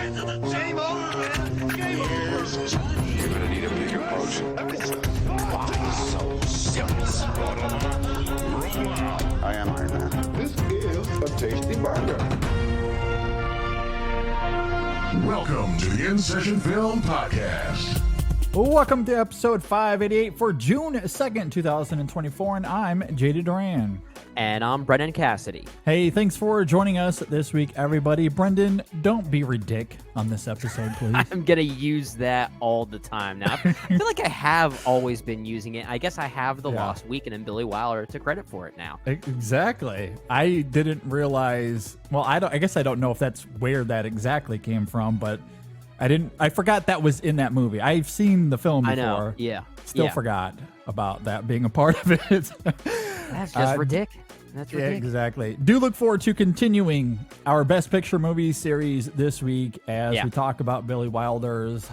Game over. Game over. You're gonna need a bigger potion. So serious. I am Iron Man. This is a tasty burger. Welcome to the InSession Film Podcast. Welcome to episode 588 for June 2nd, 2024, and I'm JD Duran. And I'm Brendan Cassidy. Hey, thanks for joining us this week, everybody. Brendan, don't be ridic on this episode, please. I'm going to use that all the time now. I feel like I have always been using it. I guess I have the Lost Weekend and Billy Wilder to credit for it now. Exactly. I didn't realize, well, I guess I don't know if that's where that exactly came from, but I forgot that was in that movie. I've seen the film before. I know, yeah. Still forgot about that being a part of it. That's just ridiculous. That's ridiculous. Yeah, exactly. Do look forward to continuing our Best Picture movie series this week as we talk about Billy Wilder's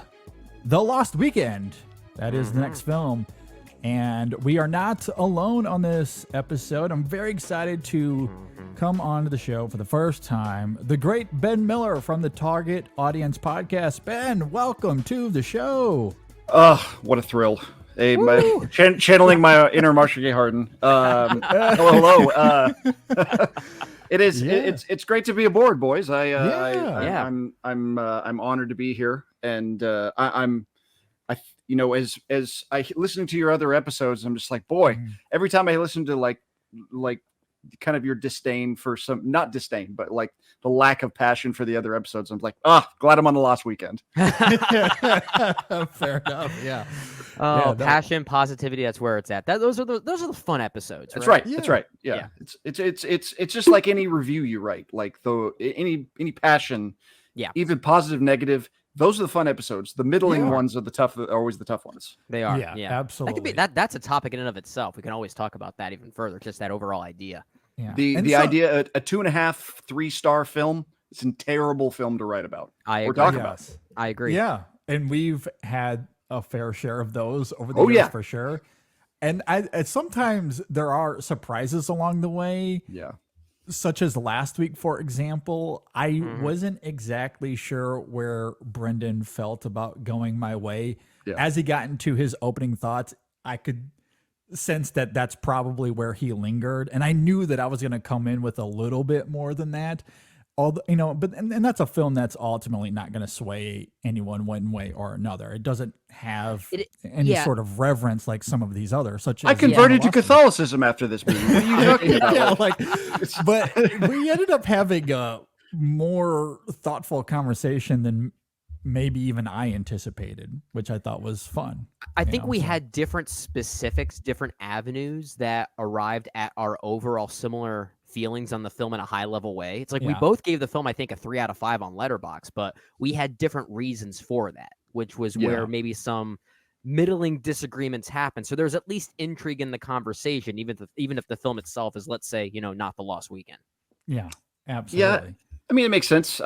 The Lost Weekend. That is the next film. And we are not alone on this episode. I'm very excited to come on to the show for the first time. The great Ben Miller from the Target Audience Podcast. Ben, welcome to the show. What a thrill. Channeling my inner Marcia Gay Harden. Hello. It is. Yeah. It's great to be aboard, boys. I'm honored to be here, and as I listening to your other episodes, I'm just like, boy, every time I listen to like kind of your disdain for not disdain, but like the lack of passion for the other episodes, I'm like, glad I'm on the Lost Weekend. Fair enough. Yeah. Oh, passion, positivity. That's where it's at. Those are the fun episodes. That's right. That's right. Yeah. It's just like any review you write, like any passion, even positive, negative. Those are the fun episodes. The middling ones are always the tough ones. They are. Yeah, Yeah, absolutely. That's a topic in and of itself. We can always talk about that even further. Just that overall idea. Yeah. The idea, a 2.5, 3-star film. It's a terrible film to write about. I agree. Yeah. And we've had a fair share of those over the years for sure. And I sometimes there are surprises along the way. Yeah. Such as last week, for example. I wasn't exactly sure where Brendan felt about Going My Way. Yeah. As he got into his opening thoughts, I could sense that that's probably where he lingered. And I knew that I was going to come in with a little bit more than that. Although, but that's a film that's ultimately not going to sway anyone one way or another. It doesn't have any sort of reverence like some of these others. Such as I converted to Catholicism after this movie. What are you talking about? But we ended up having a more thoughtful conversation than maybe even I anticipated, which I thought was fun. I think we had different specifics, different avenues that arrived at our overall similar feelings on the film in a high level way. It's like we both gave the film, I think, a 3 out of 5 on Letterboxd, but we had different reasons for that, which was where maybe some middling disagreements happen. So there's at least intrigue in the conversation, even if the film itself is, let's say, not The Lost Weekend. Yeah, absolutely. Yeah, I mean, it makes sense.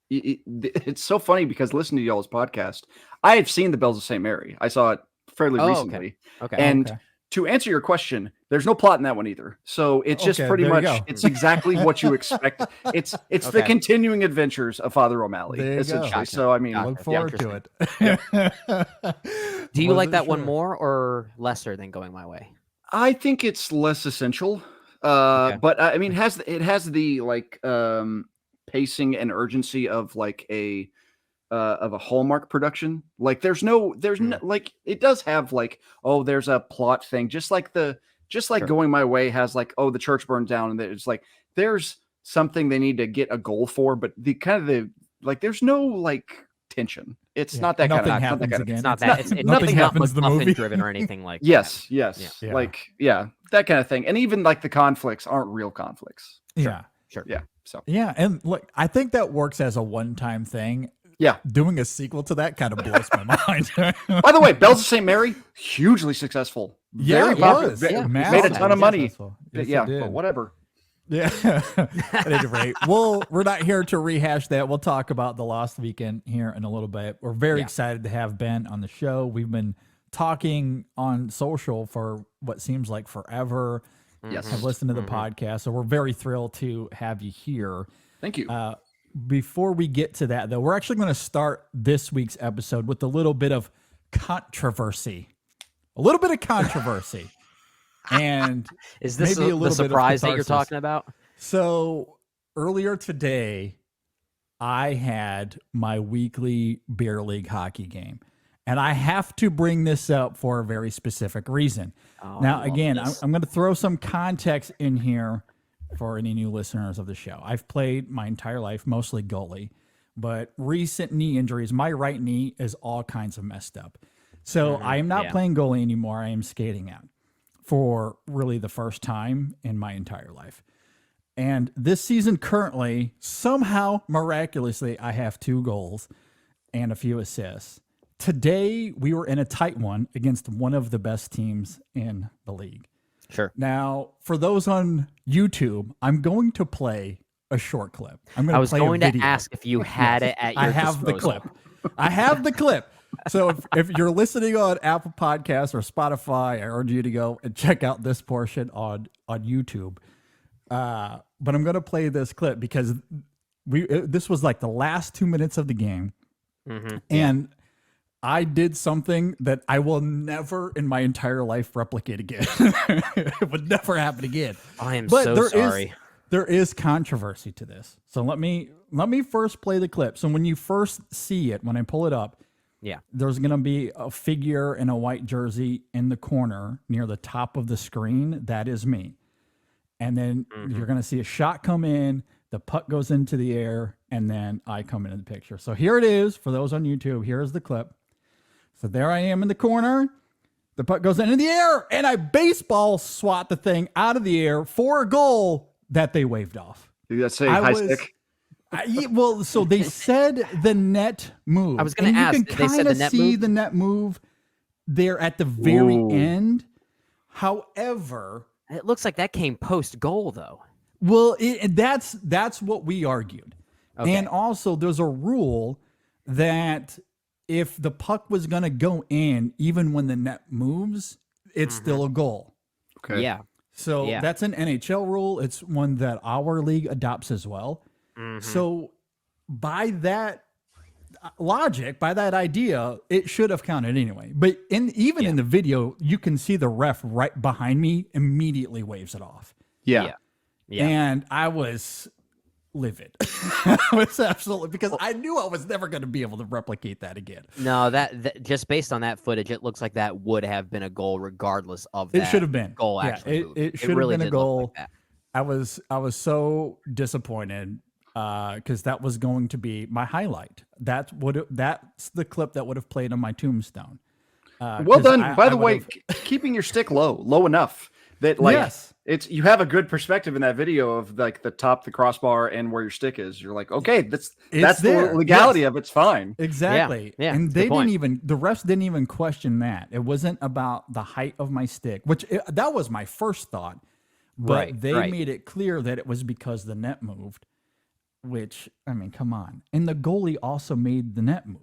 It's so funny because listening to y'all's podcast, I have seen The Bells of St. Mary. I saw it fairly recently. Okay. And to answer your question, there's no plot in that one either. So it's just pretty much, it's exactly what you expect. It's the continuing adventures of Father O'Malley, essentially. Gotcha. So, I mean, look forward to it. Do you like that one more or lesser than Going My Way? I think it's less essential. But I mean, it has the like pacing and urgency of like a Hallmark production. Like there's no like, it does have like, there's a plot thing, just like Going My Way has like, the church burned down, and it's like there's something they need to get a goal for, but there's no like tension. It's not that nothing kind of happens not again. It's not that. It's nothing happens in the movie driven or anything like yes. that. Yeah. Like that kind of thing. And even like the conflicts aren't real conflicts. Sure. Yeah. So and look, I think that works as a one-time thing. Yeah. Doing a sequel to that kind of blows my mind. By the way, Bells of St. Mary, hugely successful. Very popular. Made a ton of money. Yes, but whatever. Yeah. At any rate, we're not here to rehash that. We'll talk about The Lost Weekend here in a little bit. We're very excited to have Ben on the show. We've been talking on social for what seems like forever. Yes. Have listened to the podcast, so we're very thrilled to have you here. Thank you. before we get to that, though, we're actually going to start this week's episode with a little bit of controversy. And is this maybe a little the surprise bit of that you're talking about? So earlier today, I had my weekly beer league hockey game, and I have to bring this up for a very specific reason. Now, again, I'm going to throw some context in here for any new listeners of the show. I've played my entire life, mostly goalie, but recent knee injuries, my right knee is all kinds of messed up. So I am not playing goalie anymore. I am skating out for really the first time in my entire life. And this season currently, somehow, miraculously, I have 2 goals and a few assists. Today, we were in a tight one against one of the best teams in the league. Sure. Now, for those on YouTube, I'm going to play a short clip. I was going to ask if you had it at your disposal. I have the clip. So if you're listening on Apple Podcasts or Spotify, I urge you to go and check out this portion on YouTube. But I'm going to play this clip because this was like the last 2 minutes of the game. And I did something that I will never in my entire life replicate again. It would never happen again. I am so sorry. There is controversy to this. So let me first play the clip. So when you first see it, when I pull it up, there's going to be a figure in a white jersey in the corner near the top of the screen. That is me. And then you're going to see a shot come in, the puck goes into the air, and then I come into the picture. So here it is for those on YouTube. Here's the clip. So there I am in the corner. The puck goes into the air, and I baseball swat the thing out of the air for a goal that they waved off. Did that say high stick? Well, so they said the net moved. I was going to ask. You can they said kind the of net see moved? the net move there at the very end. However, it looks like that came post goal, though. Well, that's what we argued. Okay. And also, there's a rule that if the puck was going to go in, even when the net moves, it's still a goal. Okay. Yeah. So that's an NHL rule. It's one that our league adopts as well. So by that logic, by that idea, it should have counted anyway. But even in the video, you can see the ref right behind me immediately waves it off. Yeah. And I was livid. I was absolutely, because I knew I was never going to be able to replicate that again. No, that just based on that footage, it looks like that would have been a goal regardless of that. It should have been goal. Actually, it should have been a goal. Like I was so disappointed because that was going to be my highlight. That's the clip that would have played on my tombstone. Well done. By the way, keeping your stick low enough that it's you have a good perspective in that video of like the top, the crossbar, and where your stick is. You're like, okay, that's the legality of it's fine. Exactly. Yeah. And the refs didn't even question that. It wasn't about the height of my stick, that was my first thought. But they made it clear that it was because the net moved, which, I mean, come on. And the goalie also made the net move.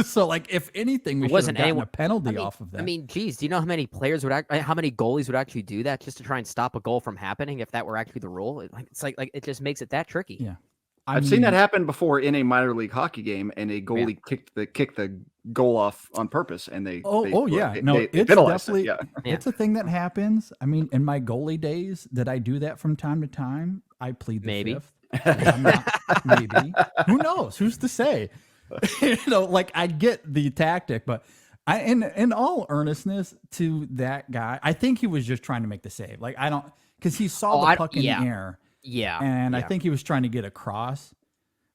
So, like, if anything, we should have gotten a penalty off of that. I mean, geez, do you know how many how many goalies would actually do that just to try and stop a goal from happening if that were actually the rule? It's like it just makes it that tricky. Yeah. I've seen that happen before in a minor league hockey game, and a goalie kicked the goal off on purpose, and they it's definitely it's a thing that happens. I mean, in my goalie days, did I do that from time to time? I plead the fifth. Maybe. Who knows? Who's to say? Like, I get the tactic, but in all earnestness to that guy, I think he was just trying to make the save. Like, because he saw the puck in the air. Yeah. And I think he was trying to get across,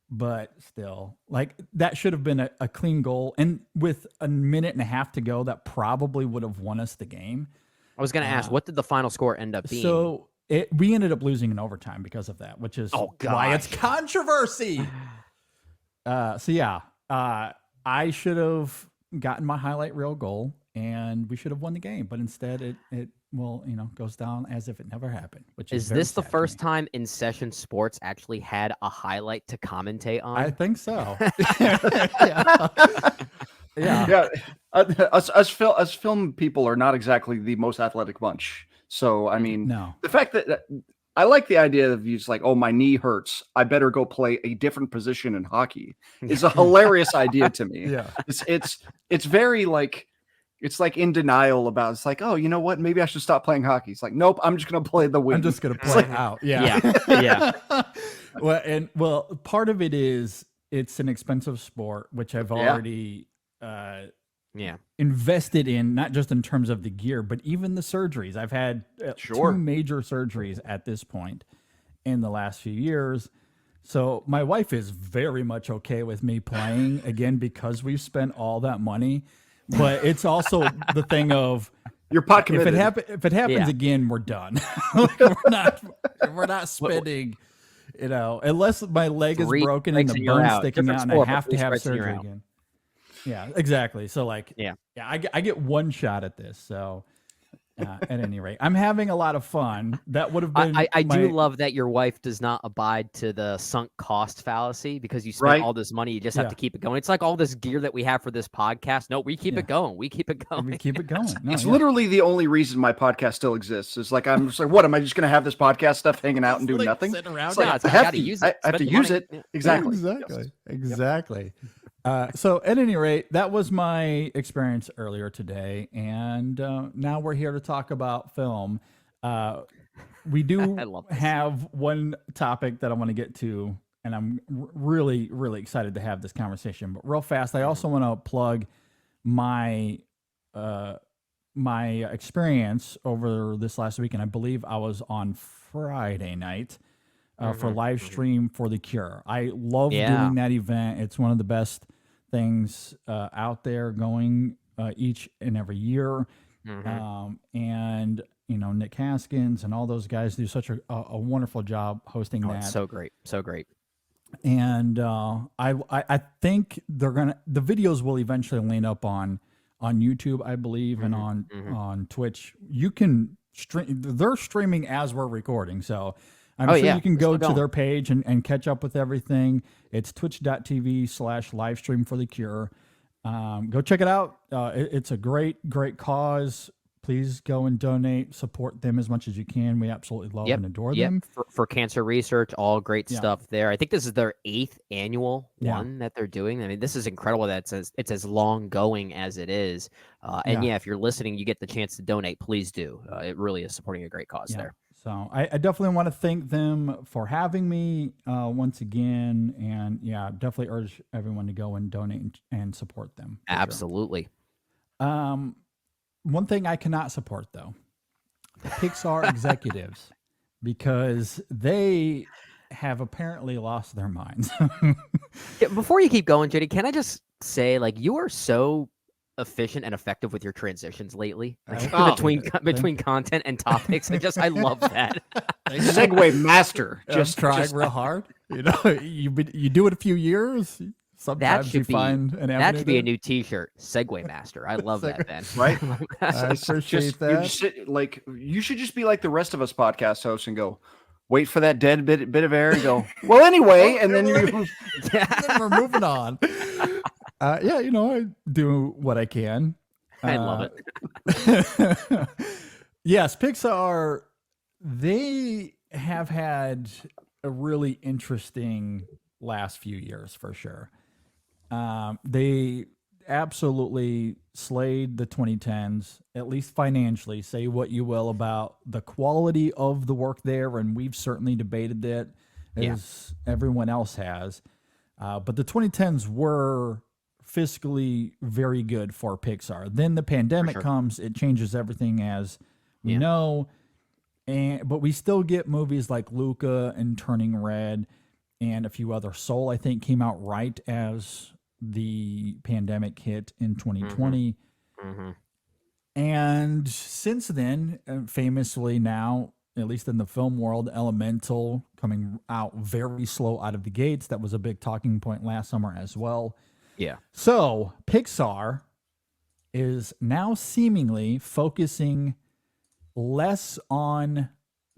but still, like, that should have been a clean goal. And with a minute and a half to go, that probably would have won us the game. I was going to ask, what did the final score end up being? So we ended up losing in overtime because of that, which is why it's controversy. I should have gotten my highlight reel goal, and we should have won the game. But instead, it goes down as if it never happened. Which is this the first time InSession Sports actually had a highlight to commentate on? I think so. Us film people are not exactly the most athletic bunch. So I mean, no. The fact that I like the idea of you just like, oh, my knee hurts, I better go play a different position in hockey. It's a hilarious idea to me. Yeah. It's very like, it's like in denial about, it's like, oh, you know what? Maybe I should stop playing hockey. It's like, nope, I'm just going to play the win. I'm just going to play out. Yeah. Yeah. Well, part of it is it's an expensive sport, which I've already invested in, not just in terms of the gear, but even the surgeries. I've had 2 major surgeries at this point in the last few years. So my wife is very much okay with me playing again because we've spent all that money. But it's also the thing of your pot committed. If it happens again, we're done. we're not spending, unless my leg is broken and the bone's sticking out and I have to have surgery again. Yeah, exactly. So I get one shot at this. So at any rate, I'm having a lot of fun. That would have been. I do love that your wife does not abide to the sunk cost fallacy because you spent all this money. You just have to keep it going. It's like all this gear that we have for this podcast. No, we keep it going. We keep it going. We keep it going. No, it's literally the only reason my podcast still exists. It's like, I'm just like, what am I just going to have this podcast stuff hanging out and do nothing? Sitting around. Like, I have to use it. I have to use it. Yeah. Exactly. Exactly. So at any rate, that was my experience earlier today. And now we're here to talk about film. We do have one topic that I want to get to, and I'm really, really excited to have this conversation. But real fast, I also want to plug my my experience over this last weekend. I believe I was on Friday night for live stream for The Cure. I love doing that event. It's one of the best things out there going each and every year. And Nick Haskins and all those guys do such a wonderful job hosting that. So great. And I think the videos will eventually land up on YouTube, I believe, and on Twitch. You can stream. They're streaming as we're recording, so I'm sure you can go to their page and catch up with everything. It's twitch.tv/livestream for The Cure. Go check it out. It's a great cause. Please go and donate, support them as much as you can. We absolutely love and adore them. For cancer research, all great stuff there. I think this is their 8th annual one that they're doing. I mean, this is incredible that it's as long going as it is. If you're listening, you get the chance to donate, please do. It really is supporting a great cause there. So I definitely want to thank them for having me once again. And definitely urge everyone to go and donate and support them. Absolutely. Sure. One thing I cannot support, though, Pixar executives, because they have apparently lost their minds. Before you keep going, JD, can I just say, you are so efficient and effective with your transitions lately, between content and topics. I love that. Segue master. Just trying real hard. You do it a few years. Sometimes you find an avenue. That should be a new T-shirt. Segue master. I love that, Ben. Right? I appreciate that. You should just be like the rest of us podcast hosts and go, wait for that dead bit of air and go, well, anyway, and then we're moving on. I do what I can. I love it. Yes, Pixar, they have had a really interesting last few years for sure. They absolutely slayed the 2010s, at least financially. Say what you will about the quality of the work there, and we've certainly debated that, as everyone else has. But the 2010s were fiscally very good for Pixar. Then the pandemic comes, it changes everything, as we know. But we still get movies like Luca and Turning Red and a few other. Soul, I think, came out right as the pandemic hit in 2020. And since then, famously now, at least in the film world, Elemental coming out very slow out of the gates. That was a big talking point last summer as well. Yeah. So Pixar is now seemingly focusing less on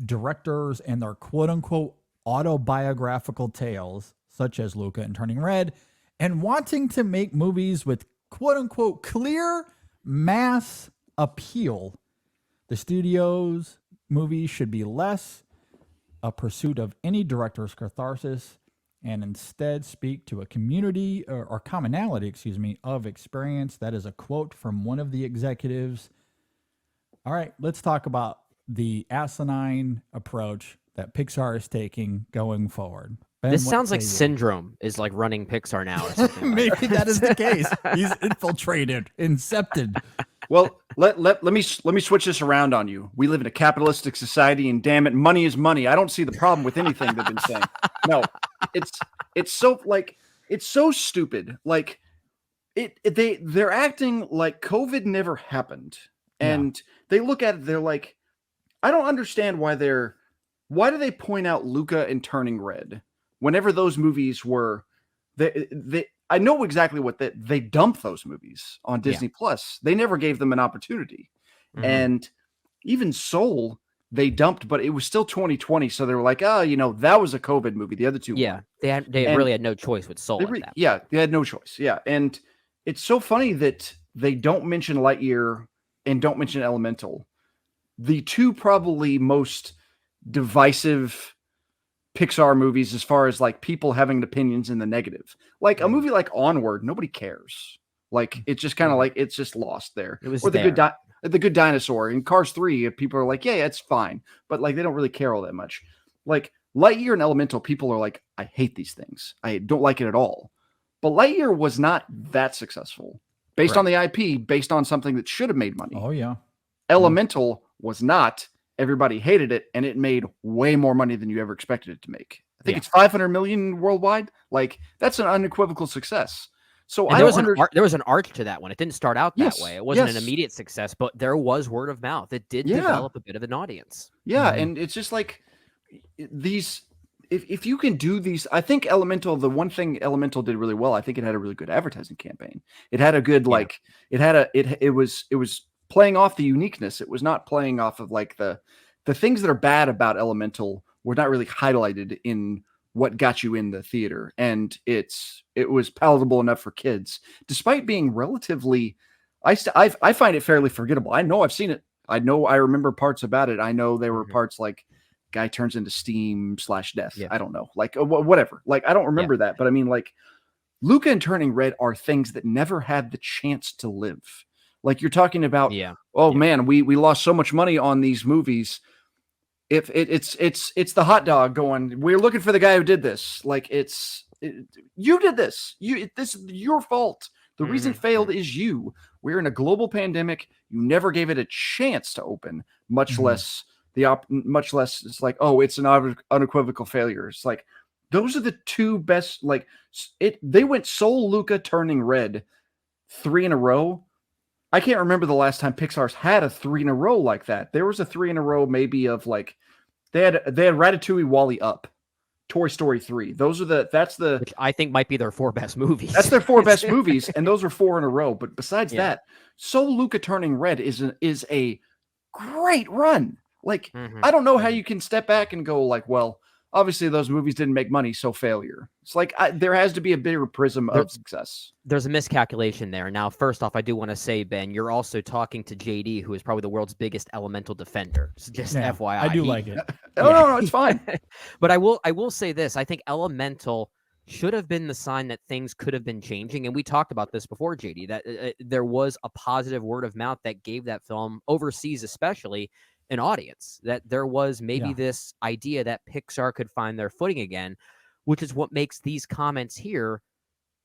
directors and their quote-unquote autobiographical tales, such as Luca and Turning Red, and wanting to make movies with quote-unquote clear mass appeal. The studio's movies should be less a pursuit of any director's catharsis and instead speak to a community or commonality, of experience. That is a quote from one of the executives. All right, let's talk about the asinine approach that Pixar is taking going forward. Ben, this sounds like Syndrome is like running Pixar now or something. Maybe that is the case. He's infiltrated, incepted. Well, let me switch this around on you. We live in a capitalistic society, and damn it, money is money. I don't see the problem with anything they've been saying. No, it's so stupid. Like they're acting like COVID never happened, and they look at it. They're like, I don't understand why do they point out Luca and Turning Red whenever those movies were. I know exactly what they dumped those movies on Disney Plus. They never gave them an opportunity. Mm-hmm. And even Soul, they dumped, but it was still 2020. So they were like, that was a COVID movie. The other two. Yeah. Weren't. They really had no choice with Soul. They had no choice. Yeah. And it's so funny that they don't mention Lightyear and don't mention Elemental. The two probably most divisive Pixar movies as far as like people having opinions in the negative. Like a movie like Onward, nobody cares. Like it's just kind of like it's just lost there. It was or the Good Dinosaur in Cars 3. People are like, yeah, it's fine, but like they don't really care all that much. Like Lightyear and Elemental, people are like, I hate these things. I don't like it at all. But Lightyear was not that successful based on the IP, based on something that should have made money. Oh yeah. Elemental was not. Everybody hated it, and it made way more money than you ever expected it to make. I think it's 500 million worldwide. Like that's an unequivocal success. So there was an arc to that one. It didn't start out that way. It wasn't an immediate success, but there was word of mouth. It did develop a bit of an audience. Yeah, and it's just like these. If you can do these, I think Elemental. The one thing Elemental did really well, I think it had a really good advertising campaign. It had a good it was playing off the uniqueness. It was not playing off of like the things that are bad about Elemental were not really highlighted in what got you in the theater. And it was palatable enough for kids, despite being relatively, I find it fairly forgettable. I know I've seen it. I know I remember parts about it. I know there were parts like guy turns into steam /death. Yeah. I don't know, like whatever. Like, I don't remember that, but I mean like Luca and Turning Red are things that never had the chance to live. Like you're talking about, man, we lost so much money on these movies. If it's the hot dog going, we're looking for the guy who did this. Like you did this. This is your fault. The reason it failed is you. We're in a global pandemic. You never gave it a chance to open, much less it's like, oh, it's an unequivocal failure. It's like those are the two best. Like they went Soul, Luca, Turning Red, 3 in a row. I can't remember the last time Pixar's had a 3 in a row like that. There was a 3 in a row, maybe of like they had Ratatouille, Wall-E, Up, Toy Story 3. Which I think might be their 4 best movies. That's their 4 best movies, and those are 4 in a row. But besides that, Soul, Luca, Turning Red is a great run. Like I don't know how you can step back and go like, well, obviously those movies didn't make money, so failure. It's like there has to be a bigger prism of success. There's a miscalculation there. Now, first off, I do want to say, Ben, you're also talking to JD, who is probably the world's biggest Elemental defender. So just FYI. I do like it. No, it's fine. But I will say this. I think Elemental should have been the sign that things could have been changing. And we talked about this before, JD, that there was a positive word of mouth that gave that film, overseas especially, an audience, that there was maybe this idea that Pixar could find their footing again, which is what makes these comments here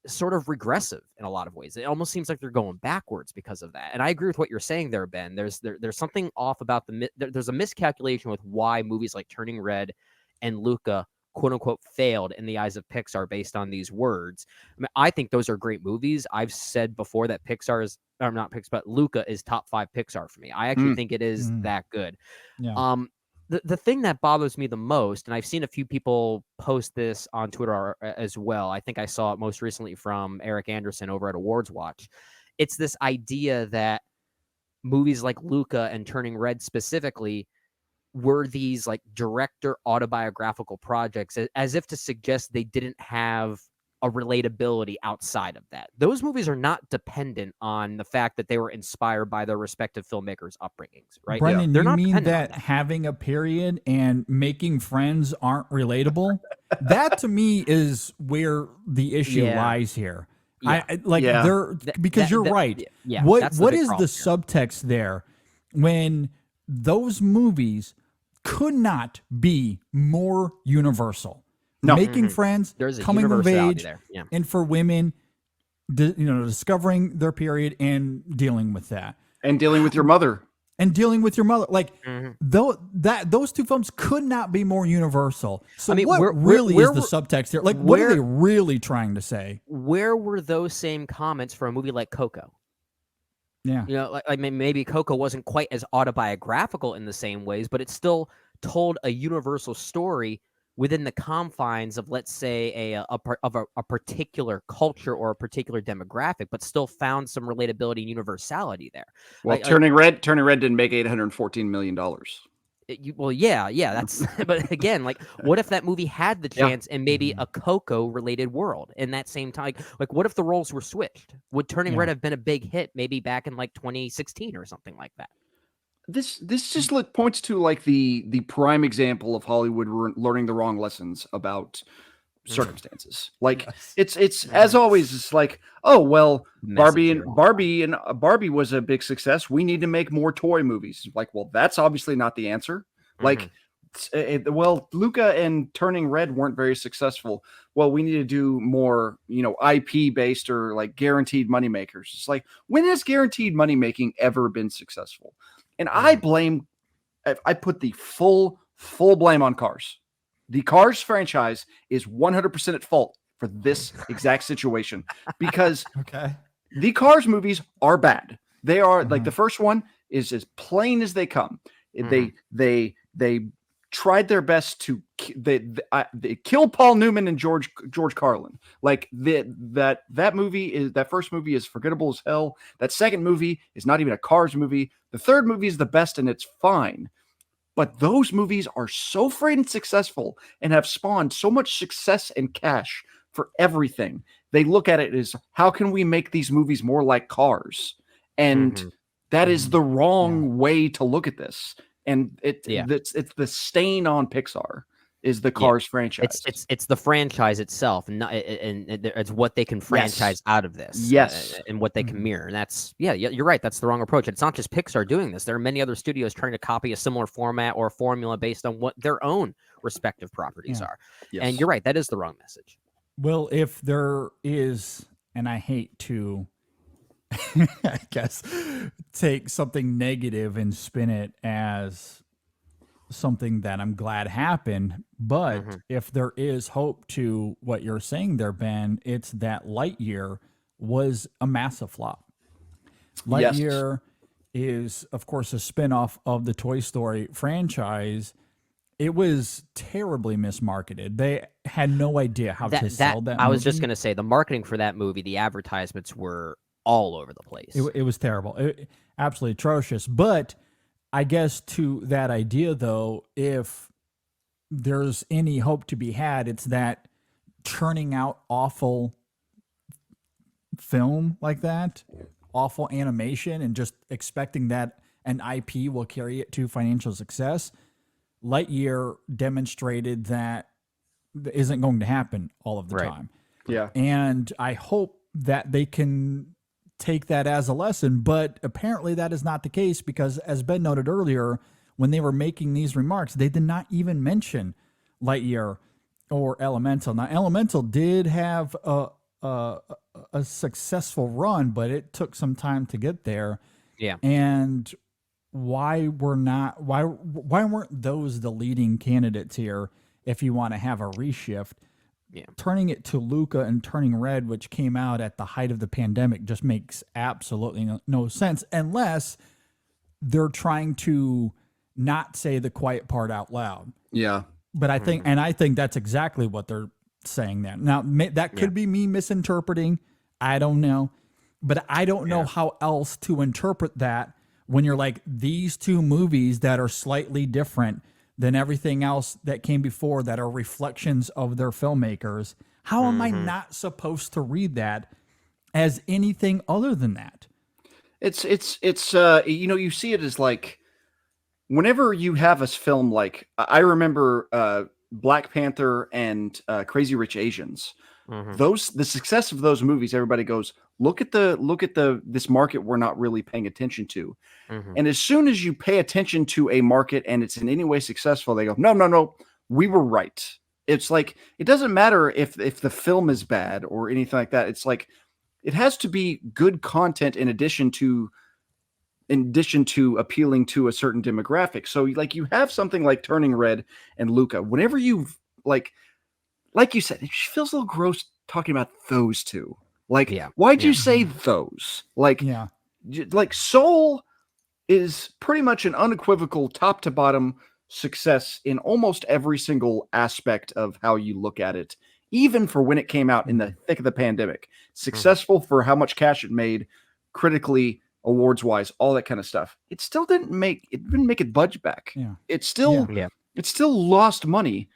sort of regressive in a lot of ways. It almost seems like they're going backwards because of that. And I agree with what you're saying there, Ben. There's something off about there's a miscalculation with why movies like Turning Red and Luca, quote unquote, failed in the eyes of Pixar based on these words. I mean, I think those are great movies. I've said before that not Pixar, but Luca is top 5 Pixar for me. I actually think it is that good. Yeah. The thing that bothers me the most, and I've seen a few people post this on Twitter as well. I think I saw it most recently from Eric Anderson over at Awards Watch. It's this idea that movies like Luca and Turning Red specifically were these like director autobiographical projects, as if to suggest they didn't have a relatability outside of that. Those movies are not dependent on the fact that they were inspired by their respective filmmakers' upbringings, right? Brendan, They're you not mean dependent on that having a period and making friends aren't relatable? That to me is where the issue lies here. Yeah. Because you're right. Yeah, What that's the big is the problem here. subtext there when those movies could not be more universal? No. Making friends, There's a coming of universality age, there. Yeah. and for women, discovering their period and dealing with that. And dealing with your mother. And dealing with your mother, like Mm-hmm. those two films could not be more universal. So I mean, what where really is the were- subtext here? Like, what are where- they really trying to say? Where were those same comments for a movie like Coco? Yeah, You know, like maybe Coco wasn't quite as autobiographical in the same ways, but it still told a universal story within the confines of, let's say, a particular culture or a particular demographic, but still found some relatability and universality there. Well, Turning Red didn't make $814 million. That's. But again, like, what if that movie had the chance in maybe a Coco-related world in that same time? Like, what if the roles were switched? Would Turning Red have been a big hit maybe back in like 2016 or something like that? This just points to like the prime example of Hollywood learning the wrong lessons about circumstances. Like it's as always, it's like, oh well, Barbie was a big success. We need to make more toy movies. Like, well, that's obviously not the answer. Like, well, Luca and Turning Red weren't very successful. Well, we need to do more, IP based or like guaranteed money makers. It's like, when has guaranteed money making ever been successful? And I put the full blame on Cars. The Cars franchise is 100% at fault for this exact situation because the Cars movies are bad. They are like, the first one is as plain as they come. They tried their best to they killed Paul Newman and George Carlin. Like that first movie is forgettable as hell. That second movie is not even a Cars movie. The third movie is the best and it's fine. But those movies are so freaking successful and have spawned so much success and cash for everything. They look at it as, how can we make these movies more like Cars? And that is the wrong way to look at this. And it's the stain on Pixar is the Cars franchise. It's the franchise itself, and it's what they can franchise out of this. Yes, and what they can mirror. And that's you're right. That's the wrong approach. It's not just Pixar doing this. There are many other studios trying to copy a similar format or formula based on what their own respective properties are. Yes. And you're right. That is the wrong message. Well, if there is, and I hate to, I guess, take something negative and spin it as something that I'm glad happened. But if there is hope to what you're saying there, Ben, it's that Lightyear was a massive flop. Lightyear is, of course, a spinoff of the Toy Story franchise. It was terribly mismarketed. They had no idea how to sell that movie. I was just going to say, the marketing for that movie, the advertisements were all over the place. It was terrible. Absolutely atrocious. But I guess to that idea, though, if there's any hope to be had, it's that churning out awful film like that, awful animation, and just expecting that an IP will carry it to financial success. Lightyear demonstrated that isn't going to happen all of the time. Yeah. And I hope that they can take that as a lesson, but apparently that is not the case because, as Ben noted earlier, when they were making these remarks, they did not even mention Lightyear or Elemental. Now, Elemental did have a successful run, but it took some time to get there. Yeah. And why weren't those the leading candidates here if you want to have a reshift? Yeah. Turning it to Luca and Turning Red, which came out at the height of the pandemic, just makes absolutely no sense unless they're trying to not say the quiet part out loud. Yeah. But I think that's exactly what they're saying there. Now, that could be me misinterpreting. I don't know. But I don't know how else to interpret that when you're like, these two movies that are slightly different, than everything else that came before that are reflections of their filmmakers. How am I not supposed to read that as anything other than that? It's you see it as like, whenever you have a film, like I remember Black Panther and Crazy Rich Asians. The success of those movies, everybody goes, look at this market we're not really paying attention to. And as soon as you pay attention to a market and it's in any way successful, they go, no, we were right. It's like, it doesn't matter if the film is bad or anything like that. It's like, it has to be good content in addition to appealing to a certain demographic. So like, you have something like Turning Red and Luca. Whenever you've like you said, it feels a little gross talking about those two. Like, why'd you say those? Like, like Soul is pretty much an unequivocal top to bottom success in almost every single aspect of how you look at it, even for when it came out in the thick of the pandemic. Successful for how much cash it made, critically, awards wise, all that kind of stuff. It still didn't make it budge back. It still lost money.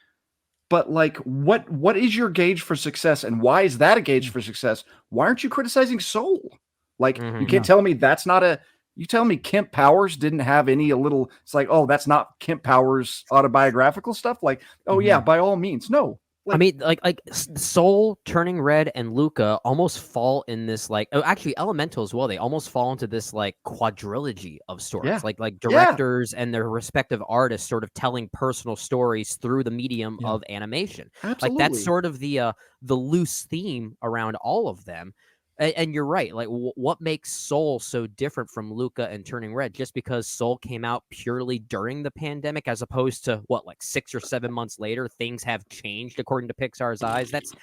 But like, what is your gauge for success, and why is that a gauge for success? Why aren't you criticizing Soul? Like, you can't tell me that's not a. You tell me Kemp Powers didn't have any a little. It's like, oh, that's not Kemp Powers autobiographical stuff. Like, oh yeah, by all means, no. Like, I mean, like Soul, Turning Red, and Luca almost fall in this actually Elemental as well. They almost fall into this like quadrilogy of stories, like directors and their respective artists sort of telling personal stories through the medium of animation. Absolutely. Like that's sort of the loose theme around all of them. And you're right. Like, what makes Soul so different from Luca and Turning Red? Just because Soul came out purely during the pandemic, as opposed to like 6 or 7 months later, things have changed according to Pixar's eyes. That's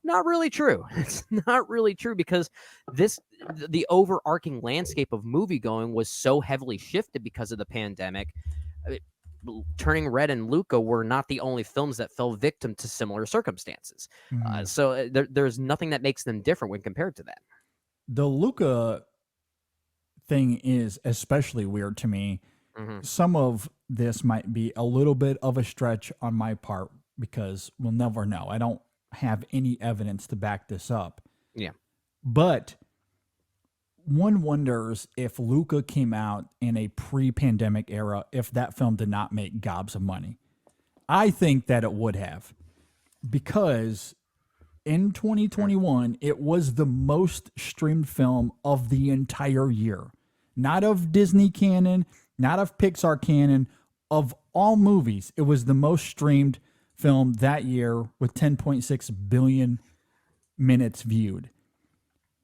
not really true. It's not really true, because the overarching landscape of movie going was so heavily shifted because of the pandemic. Turning Red and Luca were not the only films that fell victim to similar circumstances. So there's nothing that makes them different when compared to that. The Luca thing is especially weird to me. Some of this might be a little bit of a stretch on my part, because we'll never know. I don't have any evidence to back this up. Yeah. But one wonders if Luca came out in a pre-pandemic era, if that film did not make gobs of money. I think that it would have, because in 2021, it was the most streamed film of the entire year. Not of Disney canon, not of Pixar canon, of all movies. It was the most streamed film that year with 10.6 billion minutes viewed.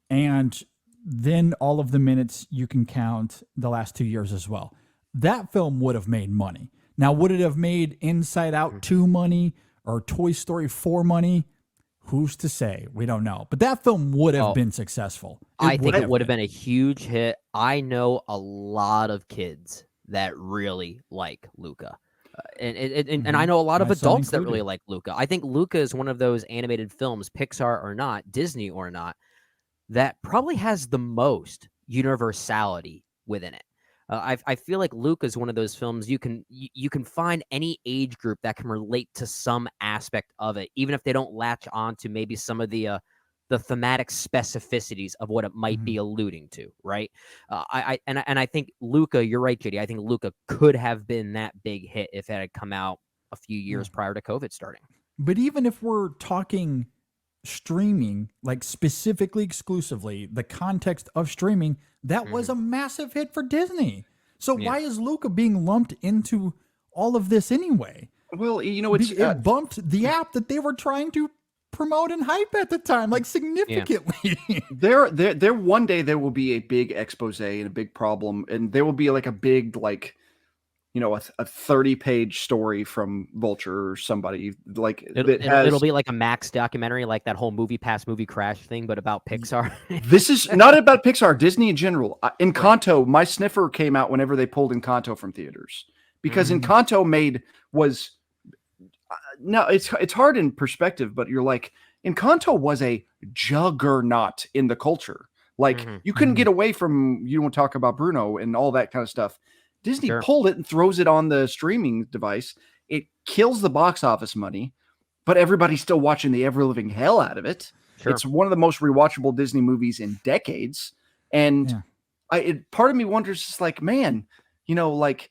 And then all of the minutes you can count the last 2 years as well. That film would have made money. Now, would it have made Inside Out 2 money or Toy Story 4 money? Who's to say? We don't know. But that film would have been successful. I think it would have been a huge hit. I know a lot of kids that really like Luca. And I know a lot of adults that really like Luca. I think Luca is one of those animated films, Pixar or not, Disney or not, that probably has the most universality within it. I feel like Luca is one of those films you can find any age group that can relate to some aspect of it, even if they don't latch on to maybe some of the thematic specificities of what it might be alluding to, right? I think Luca, you're right, JD. I think Luca could have been that big hit if it had come out a few years prior to COVID starting. But even if we're talking streaming, like specifically exclusively the context of streaming, that was a massive hit for Disney. So why is Luca being lumped into all of this anyway? Well, you know, it bumped the app that they were trying to promote and hype at the time, like significantly. There one day there will be a big expose and a big problem, and there will be like a big, like, you know, a 30-page story from Vulture or somebody. Like it'll be like a Max documentary, like that whole Movie Pass Movie Crash thing, but about Pixar. This is not about Pixar, Disney in general. Encanto, my sniffer came out whenever they pulled Encanto from theaters, because Encanto it's hard in perspective, but you're like, Encanto was a juggernaut in the culture. Like you couldn't get away from, you don't talk about Bruno and all that kind of stuff. Disney pulled it and throws it on the streaming device. it kills the box office money, but everybody's still watching the ever living hell out of it. Sure. It's one of the most rewatchable Disney movies in decades. And part of me wonders, just like, man, you know, like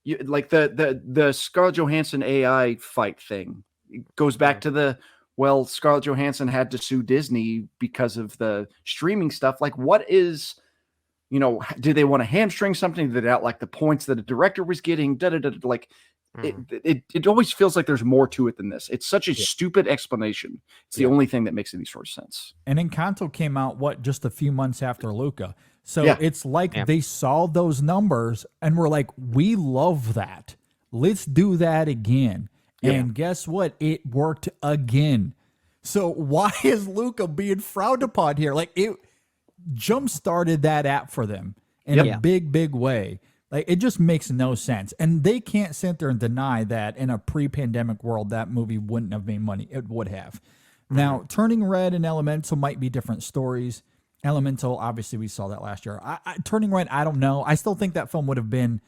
the Scarlett Johansson AI fight thing. It goes back to Scarlett Johansson had to sue Disney because of the streaming stuff. Like, what is, you know, did they want to hamstring something? Did they not like the points that a director was getting? Like, it always feels like there's more to it than this. It's such a stupid explanation. It's the only thing that makes any sort of sense. And Encanto came out, just a few months after Luca. So it's like they saw those numbers and were like, we love that. Let's do that again. And guess what? It worked again. So why is Luca being frowned upon here? Like, it jump-started that app for them in a big, big way. Like, it just makes no sense. And they can't sit there and deny that in a pre-pandemic world, that movie wouldn't have made money. It would have. Now, Turning Red and Elemental might be different stories. Elemental, obviously, we saw that last year. Turning Red, I don't know. I still think that film would have been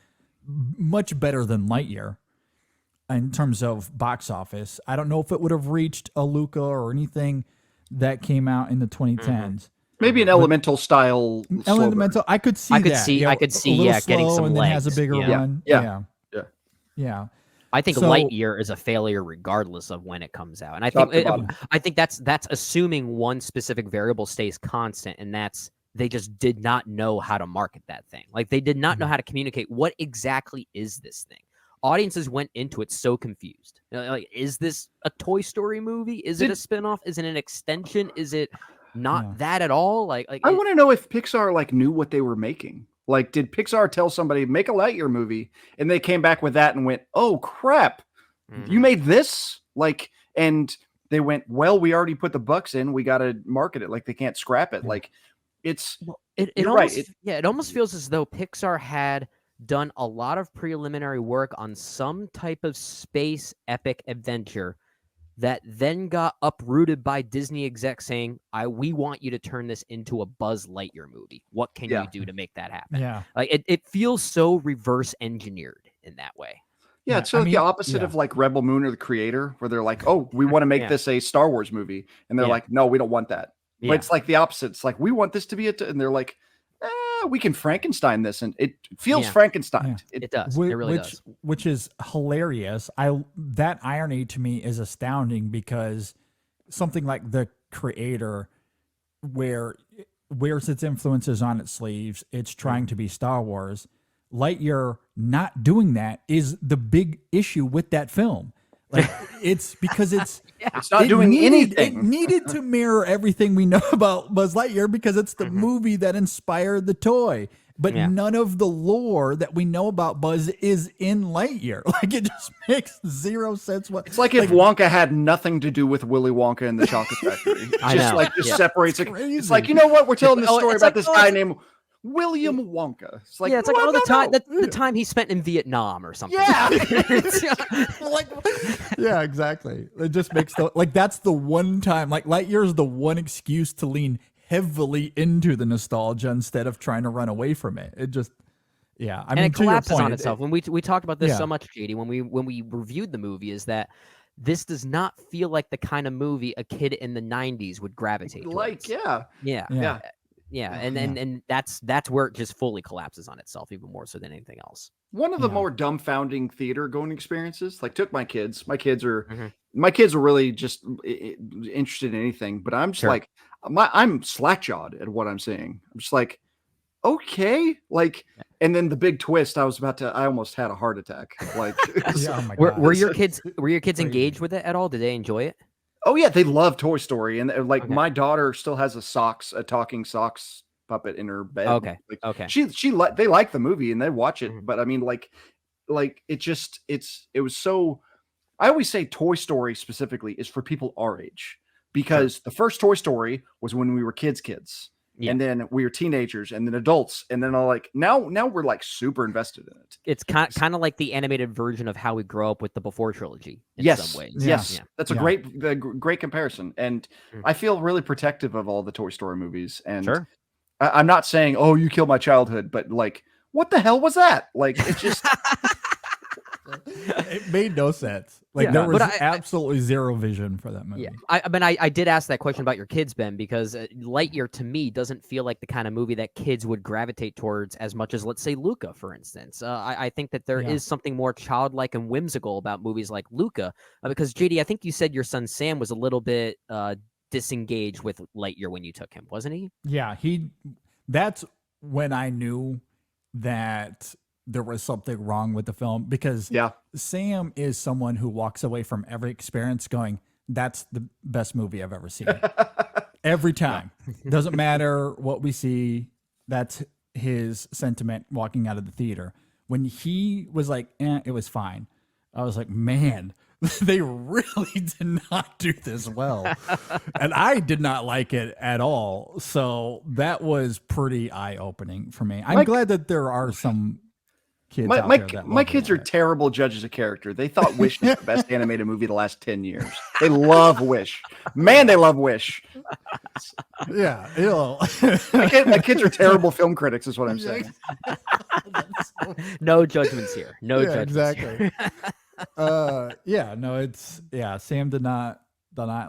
much better than Lightyear in terms of box office. I don't know if it would have reached a Luca or anything that came out in the 2010s. Maybe an Elemental style. Elemental, I could see that. I could see getting some and then legs. has a bigger run. Yeah. I think Lightyear is a failure regardless of when it comes out, and I think that's assuming one specific variable stays constant, and that's they just did not know how to market that thing. Like, they did not know how to communicate what exactly is this thing. Audiences went into it so confused. Like, is this a Toy Story movie? Is it a spinoff? Is it an extension? Is it not that at all? Like I want to know if Pixar like knew what they were making. Like, did Pixar tell somebody make a Lightyear movie, and they came back with that and went, "Oh crap, you made this?" Like, and they went, "Well, we already put the bucks in. We got to market it. Like, they can't scrap it." Like, it's it almost it almost feels as though Pixar had done a lot of preliminary work on some type of space epic adventure that then got uprooted by Disney execs saying, we want you to turn this into a Buzz Lightyear movie. What can you do to make that happen? Yeah. Like, it feels so reverse engineered in that way. Yeah, it's the opposite of like Rebel Moon or The Creator, where they're like, "Oh, we want to make this a Star Wars movie," and they're like, "No, we don't want that." But it's like the opposite. It's like, we want this to be and they're like, we can Frankenstein this, and it feels Frankenstein. It does. It really does. Which is hilarious. That irony to me is astounding, because something like The Creator, where wears its influences on its sleeves, it's trying to be Star Wars. Lightyear not doing that is the big issue with that film. Like, it's because it's not doing anything. It needed to mirror everything we know about Buzz Lightyear, because it's the movie that inspired the toy. But none of the lore that we know about Buzz is in Lightyear. Like, it just makes zero sense. It's like if Wonka had nothing to do with Willy Wonka and the Chocolate Factory. It separates it. It's like, you know what? We're telling this story about this guy named William Wonka. It's like, it's like the time he spent in Vietnam or something. Yeah. Yeah, exactly. It just makes that's the one time, like, Lightyear is the one excuse to lean heavily into the nostalgia instead of trying to run away from it. It just, I mean, it collapses on itself. When we talked about this so much, JD, when we reviewed the movie, is that this does not feel like the kind of movie a kid in the 90s would gravitate towards. Like, and that's where it just fully collapses on itself, even more so than anything else. One of the more dumbfounding theater going experiences, like, took my kids. My kids are really just interested in anything, but I'm just like, I'm slack-jawed at what I'm seeing. I'm just like, okay, like, and then the big twist, I almost had a heart attack. Like, oh my God. Were your kids engaged with it at all? Did they enjoy it? Oh yeah, they love Toy Story, and like, my daughter still has a talking socks puppet in her bed. Okay, like, they like the movie and they watch it, but I mean, like it was so. I always say Toy Story specifically is for people our age, because the first Toy Story was when we were kids. And then we were teenagers, and then adults, and then now we're like super invested in it. It's kind of like the animated version of how we grow up with the Before trilogy in some ways. Yes, that's a great comparison, and I feel really protective of all the Toy Story movies. And I'm not saying, "Oh, you killed my childhood," but like, what the hell was that? Like, it's just It made no sense. Like there was absolutely zero vision for that movie. Yeah, I did ask that question about your kids, Ben, because Lightyear to me doesn't feel like the kind of movie that kids would gravitate towards as much as, let's say, Luca, for instance. I think that there is something more childlike and whimsical about movies like Luca, because JD, I think you said your son Sam was a little bit disengaged with Lightyear when you took him, wasn't he? Yeah, that's when I knew that there was something wrong with the film, because Sam is someone who walks away from every experience going, that's the best movie I've ever seen. Every time. Doesn't matter what we see. That's his sentiment walking out of the theater. When he was like, it was fine, I was like, man, they really did not do this well. And I did not like it at all. So that was pretty eye-opening for me. I'm glad that there are some kids out there that my kids are terrible judges of character. They thought Wish was the best animated movie of the last 10 years. They love Wish. Man, they love Wish. Yeah. You know. My kids are terrible film critics is what I'm saying. No judgments here. No judgments. Exactly. Sam did not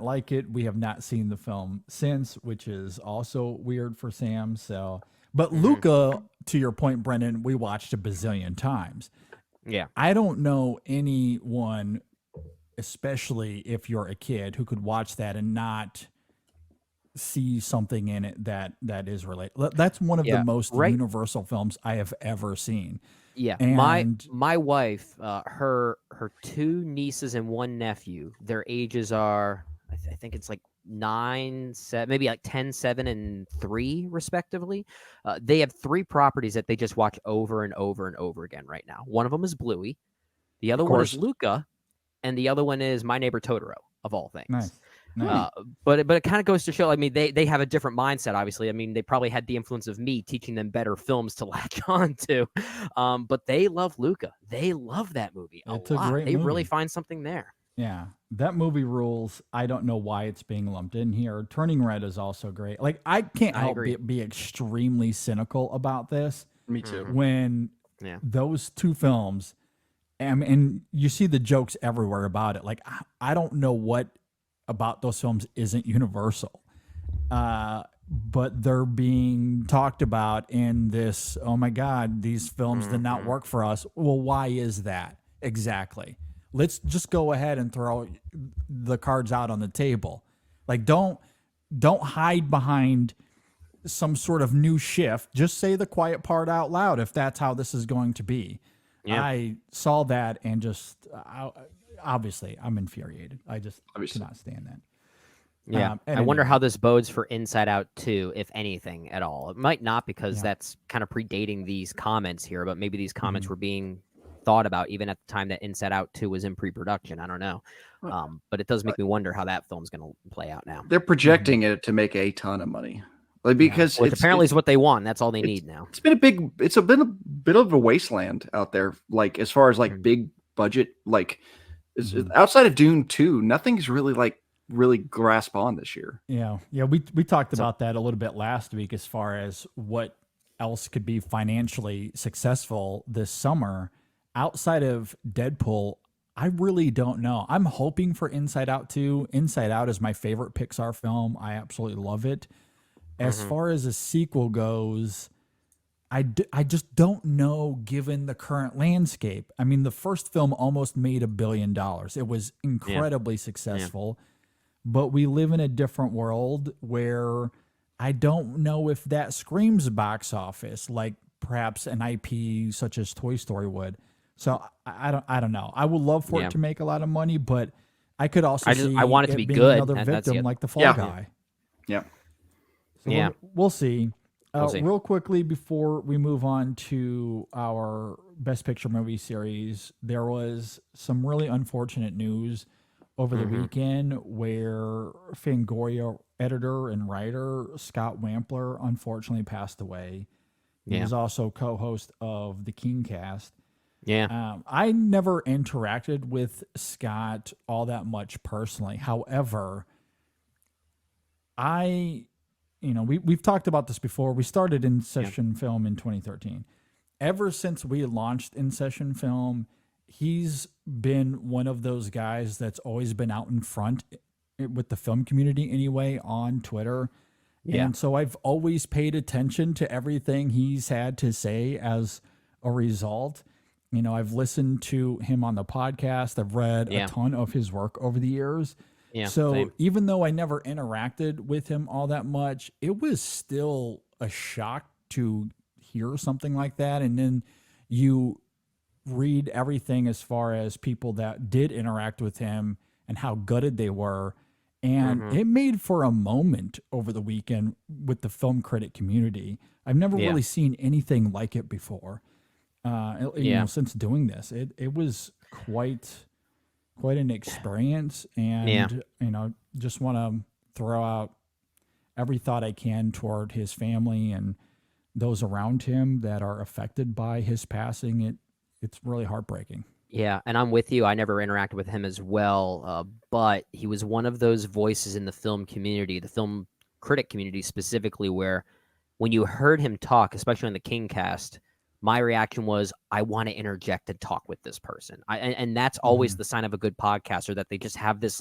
like it. We have not seen the film since, which is also weird for Sam. So, but Luca, to your point, Brendan, we watched a bazillion times. Yeah. I don't know anyone, especially if you're a kid, who could watch that and not see something in it that is related. That's one of the most universal films I have ever seen. Yeah, and my wife, her two nieces and one nephew, their ages are, I think it's like 9, 7, maybe like 10, 7, and 3, respectively. They have 3 properties that they just watch over and over and over again right now. One of them is Bluey, the other one is Luca, and the other one is My Neighbor Totoro, of all things. Nice. But it kind of goes to show, I mean, they have a different mindset, obviously. I mean, they probably had the influence of me teaching them better films to latch on to. But they love Luca. They love that movie a lot. They really find something there. Yeah, that movie rules. I don't know why it's being lumped in here. Turning Red is also great. Like, I can't help but be extremely cynical about this. Me too. When those two films, and you see the jokes everywhere about it. Like, I don't know what about those films isn't universal, but they're being talked about in this, oh my God, these films did not work for us. Well, why is that? Exactly. Let's just go ahead and throw the cards out on the table. Like, don't hide behind some sort of new shift. Just say the quiet part out loud if that's how this is going to be. Yeah. I saw that and just obviously I'm infuriated. I just cannot stand that. Yeah. I wonder how this bodes for Inside Out 2, if anything at all. It might not, because that's kind of predating these comments here, but maybe these comments were being thought about even at the time that Inside Out 2 was in pre-production. I don't know. But it does make me wonder how that film's going to play out now. They're projecting it to make a ton of money. Like, because which apparently is what they want. That's all they need now. It's been a bit of a wasteland out there, like, as far as like big budget, like outside of Dune 2, nothing's really grasp on this year. Yeah. We talked about that a little bit last week as far as what else could be financially successful this summer outside of Deadpool. I really don't know. I'm hoping for Inside Out 2. Inside Out is my favorite Pixar film. I absolutely love it. As far as a sequel goes, I just don't know, given the current landscape. I mean, the first film almost made $1 billion. It was incredibly successful, but we live in a different world where I don't know if that screams box office like perhaps an IP such as Toy Story would. So I don't know. I would love for it to make a lot of money, but I could also I want it to be good. Another victim like the Fall Guy. Yeah. So we'll see. Real quickly before we move on to our Best Picture movie series, there was some really unfortunate news over the weekend where Fangoria editor and writer Scott Wampler unfortunately passed away. He was also co-host of the Kingcast. I never interacted with Scott all that much personally. However, we've talked about this before. We started InSession Film in 2013. Ever since we launched InSession Film he's been one of those guys that's always been out in front with the film community anyway on Twitter. Yeah. And so I've always paid attention to everything he's had to say as a result. You know, I've listened to him on the podcast. I've read a ton of his work over the years. Yeah, so even though I never interacted with him all that much, it was still a shock to hear something like that. And then you read everything as far as people that did interact with him and how gutted they were. And it made for a moment over the weekend with the film critic community. I've never really seen anything like it before. You know, since doing this, it was quite an experience. And, you know, just want to throw out every thought I can toward his family and those around him that are affected by his passing. It's really heartbreaking. Yeah, and I'm with you. I never interacted with him as well, but he was one of those voices in the film community, the film critic community specifically, where when you heard him talk, especially on the Kingcast, my reaction was, I want to interject and talk with this person. And that's always the sign of a good podcaster, that they just have this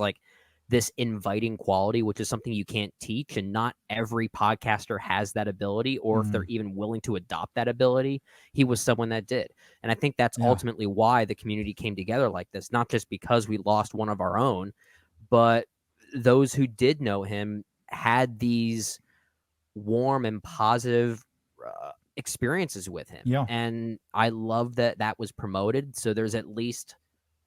this inviting quality, which is something you can't teach. And not every podcaster has that ability, or if they're even willing to adopt that ability. He was someone that did. And I think that's ultimately why the community came together like this, not just because we lost one of our own, but those who did know him had these warm and positive experiences with him. Yeah. And I love that that was promoted. So there's at least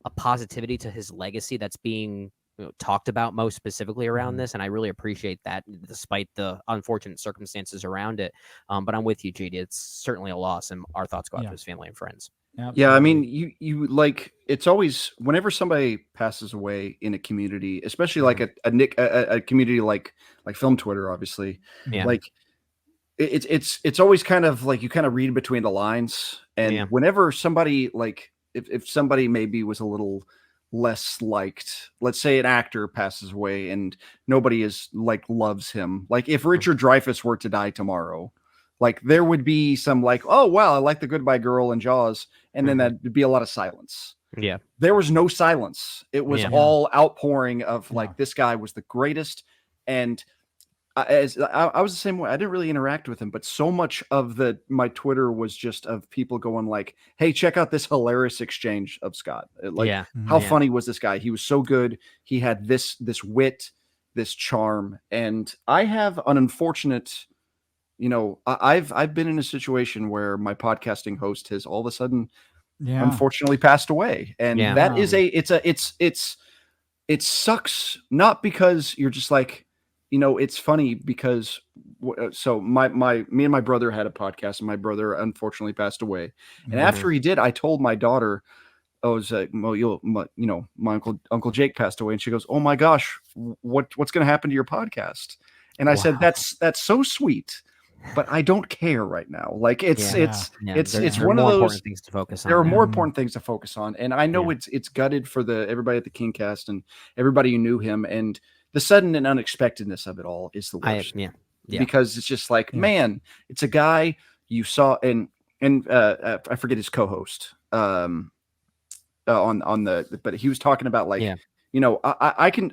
a positivity to his legacy that's being talked about most specifically around this, and I really appreciate that, despite the unfortunate circumstances around it. But I'm with you, JD. It's certainly a loss, and our thoughts go out to his family and friends. Absolutely. Yeah, I mean, you like, it's always, whenever somebody passes away in a community, especially like a community like film Twitter, obviously, like it's always kind of like, you kind of read between the lines, and whenever somebody, like, if somebody maybe was a little less liked, let's say an actor passes away and nobody is like loves him, like if Richard Dreyfuss were to die tomorrow, like there would be some like, oh wow, I like The Goodbye Girl and Jaws, and then that'd be a lot of silence. Yeah, there was no silence. It was all outpouring of like, this guy was the greatest. And I was the same way. I didn't really interact with him, but so much of my Twitter was just of people going like, hey, check out this hilarious exchange of Scott. Like, how funny was this guy? He was so good. He had this wit, this charm. And I have an unfortunate, I've been in a situation where my podcasting host has all of a sudden unfortunately passed away. And that is it sucks, not because you're just like, it's funny because so me and my brother had a podcast, and my brother unfortunately passed away. And after he did, I told my daughter, I was like, my Uncle Jake passed away. And she goes, oh my gosh, what's going to happen to your podcast? And I said, that's so sweet, but I don't care right now. Like it's one of those things to focus on. There are more important things to focus on. And I know it's gutted for everybody at the Kingcast and everybody who knew him, and the sudden and unexpectedness of it all is the worst. Because it's just like, man, it's a guy you saw, and I forget his co-host on but he was talking about like, I can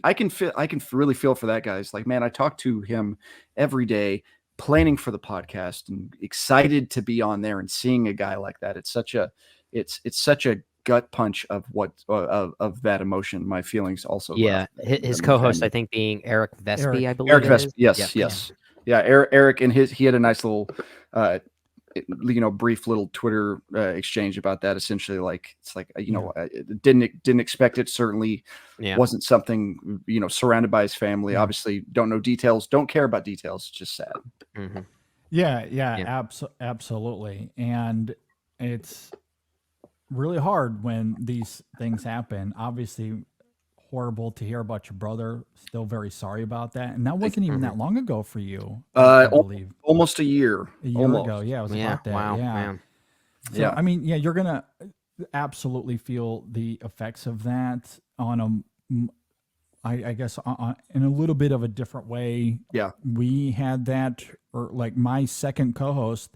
really feel for that guy. It's like, man, I talk to him every day, planning for the podcast and excited to be on there, and seeing a guy like that, it's such a gut punch of that emotion. My feelings also. His co-host, I think, being Eric Vespi, I believe. Eric Vespi, yes. Yeah, Eric and he had a nice little, brief little Twitter exchange about that. Essentially, like, it's like, didn't expect it. Certainly wasn't something, surrounded by his family. Obviously, don't know details, don't care about details. It's just sad. Absolutely. And it's really hard when these things happen. Obviously horrible to hear about your brother. Still very sorry about that. And that wasn't even that long ago for you, I believe. Almost a year ago. Yeah, it was about that. Wow, man. So, I mean, you're going to absolutely feel the effects of that on I guess in a little bit of a different way. Yeah. We had that, or like my second co-host,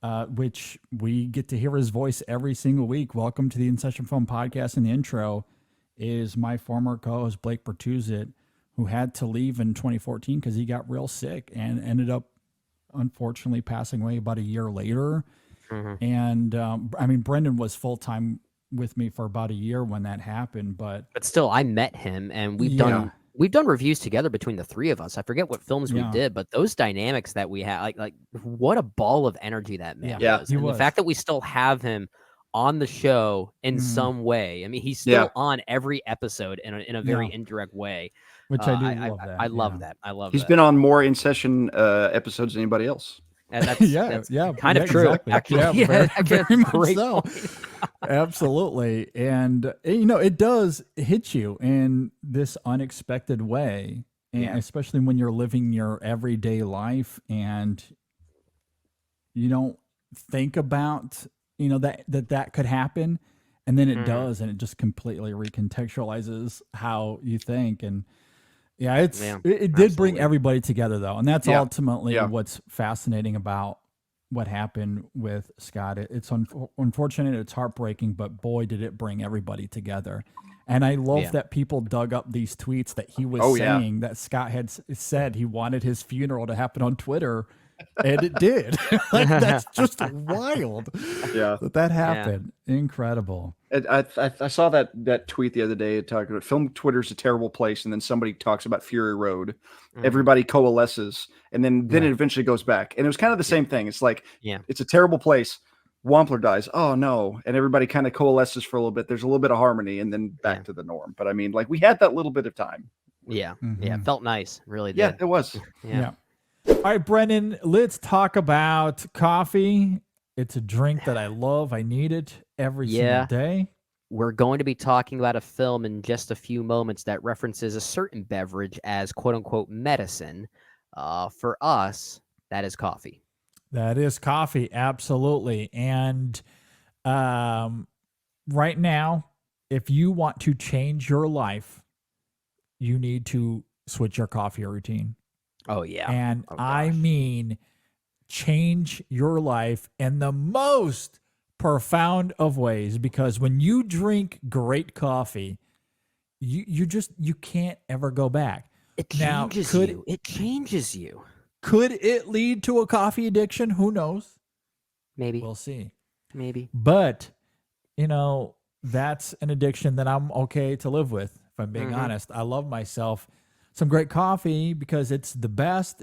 which we get to hear his voice every single week. Welcome to the InSession Film Podcast. In the intro is my former co-host Blake Bertuzit, who had to leave in 2014 because he got real sick and ended up unfortunately passing away about a year later. And I mean, Brendan was full-time with me for about a year when that happened, but still, I met him, and we've done reviews together between the three of us. I forget what films we did, but those dynamics that we had, like what a ball of energy that man was. And the fact that we still have him on the show in some way. I mean, he's still on every episode in a very indirect way. Which I do love that. I love that. I love He's that. been on more InSession episodes than anybody else. And that's kind of true, exactly. actually. Very much great so. Absolutely. And, it does hit you in this unexpected way, and especially when you're living your everyday life and you don't think about, that could happen. And then it does, and it just completely recontextualizes how you think. And it did bring everybody together, though, and that's ultimately what's fascinating about what happened with Scott. It's unfortunate, it's heartbreaking, but boy, did it bring everybody together. And I love that people dug up these tweets that he was saying that Scott had said he wanted his funeral to happen on Twitter, and it did. Like, that's just wild. That happened. Incredible. I saw that tweet the other day talking about film Twitter's a terrible place, and then somebody talks about Fury Road. Everybody coalesces, and then it eventually goes back. And it was kind of the same thing. It's like, it's a terrible place. Wampler dies. Oh no. And everybody kind of coalesces for a little bit. There's a little bit of harmony, and then back to the norm. But I mean, like, we had that little bit of time. It felt nice. Really did. Yeah, it was. All right, Brendan, let's talk about coffee. It's a drink that I love. I need it every single day. We're going to be talking about a film in just a few moments that references a certain beverage as quote-unquote medicine. For us, that is coffee. That is coffee, absolutely. And right now, if you want to change your life, you need to switch your coffee routine. Oh, yeah. And I mean, change your life in the most profound of ways, because when you drink great coffee, you can't ever go back. It changes you. It changes you. Could it lead to a coffee addiction? Who knows? Maybe. We'll see. Maybe. But, that's an addiction that I'm okay to live with, if I'm being honest. I love myself some great coffee because it's the best.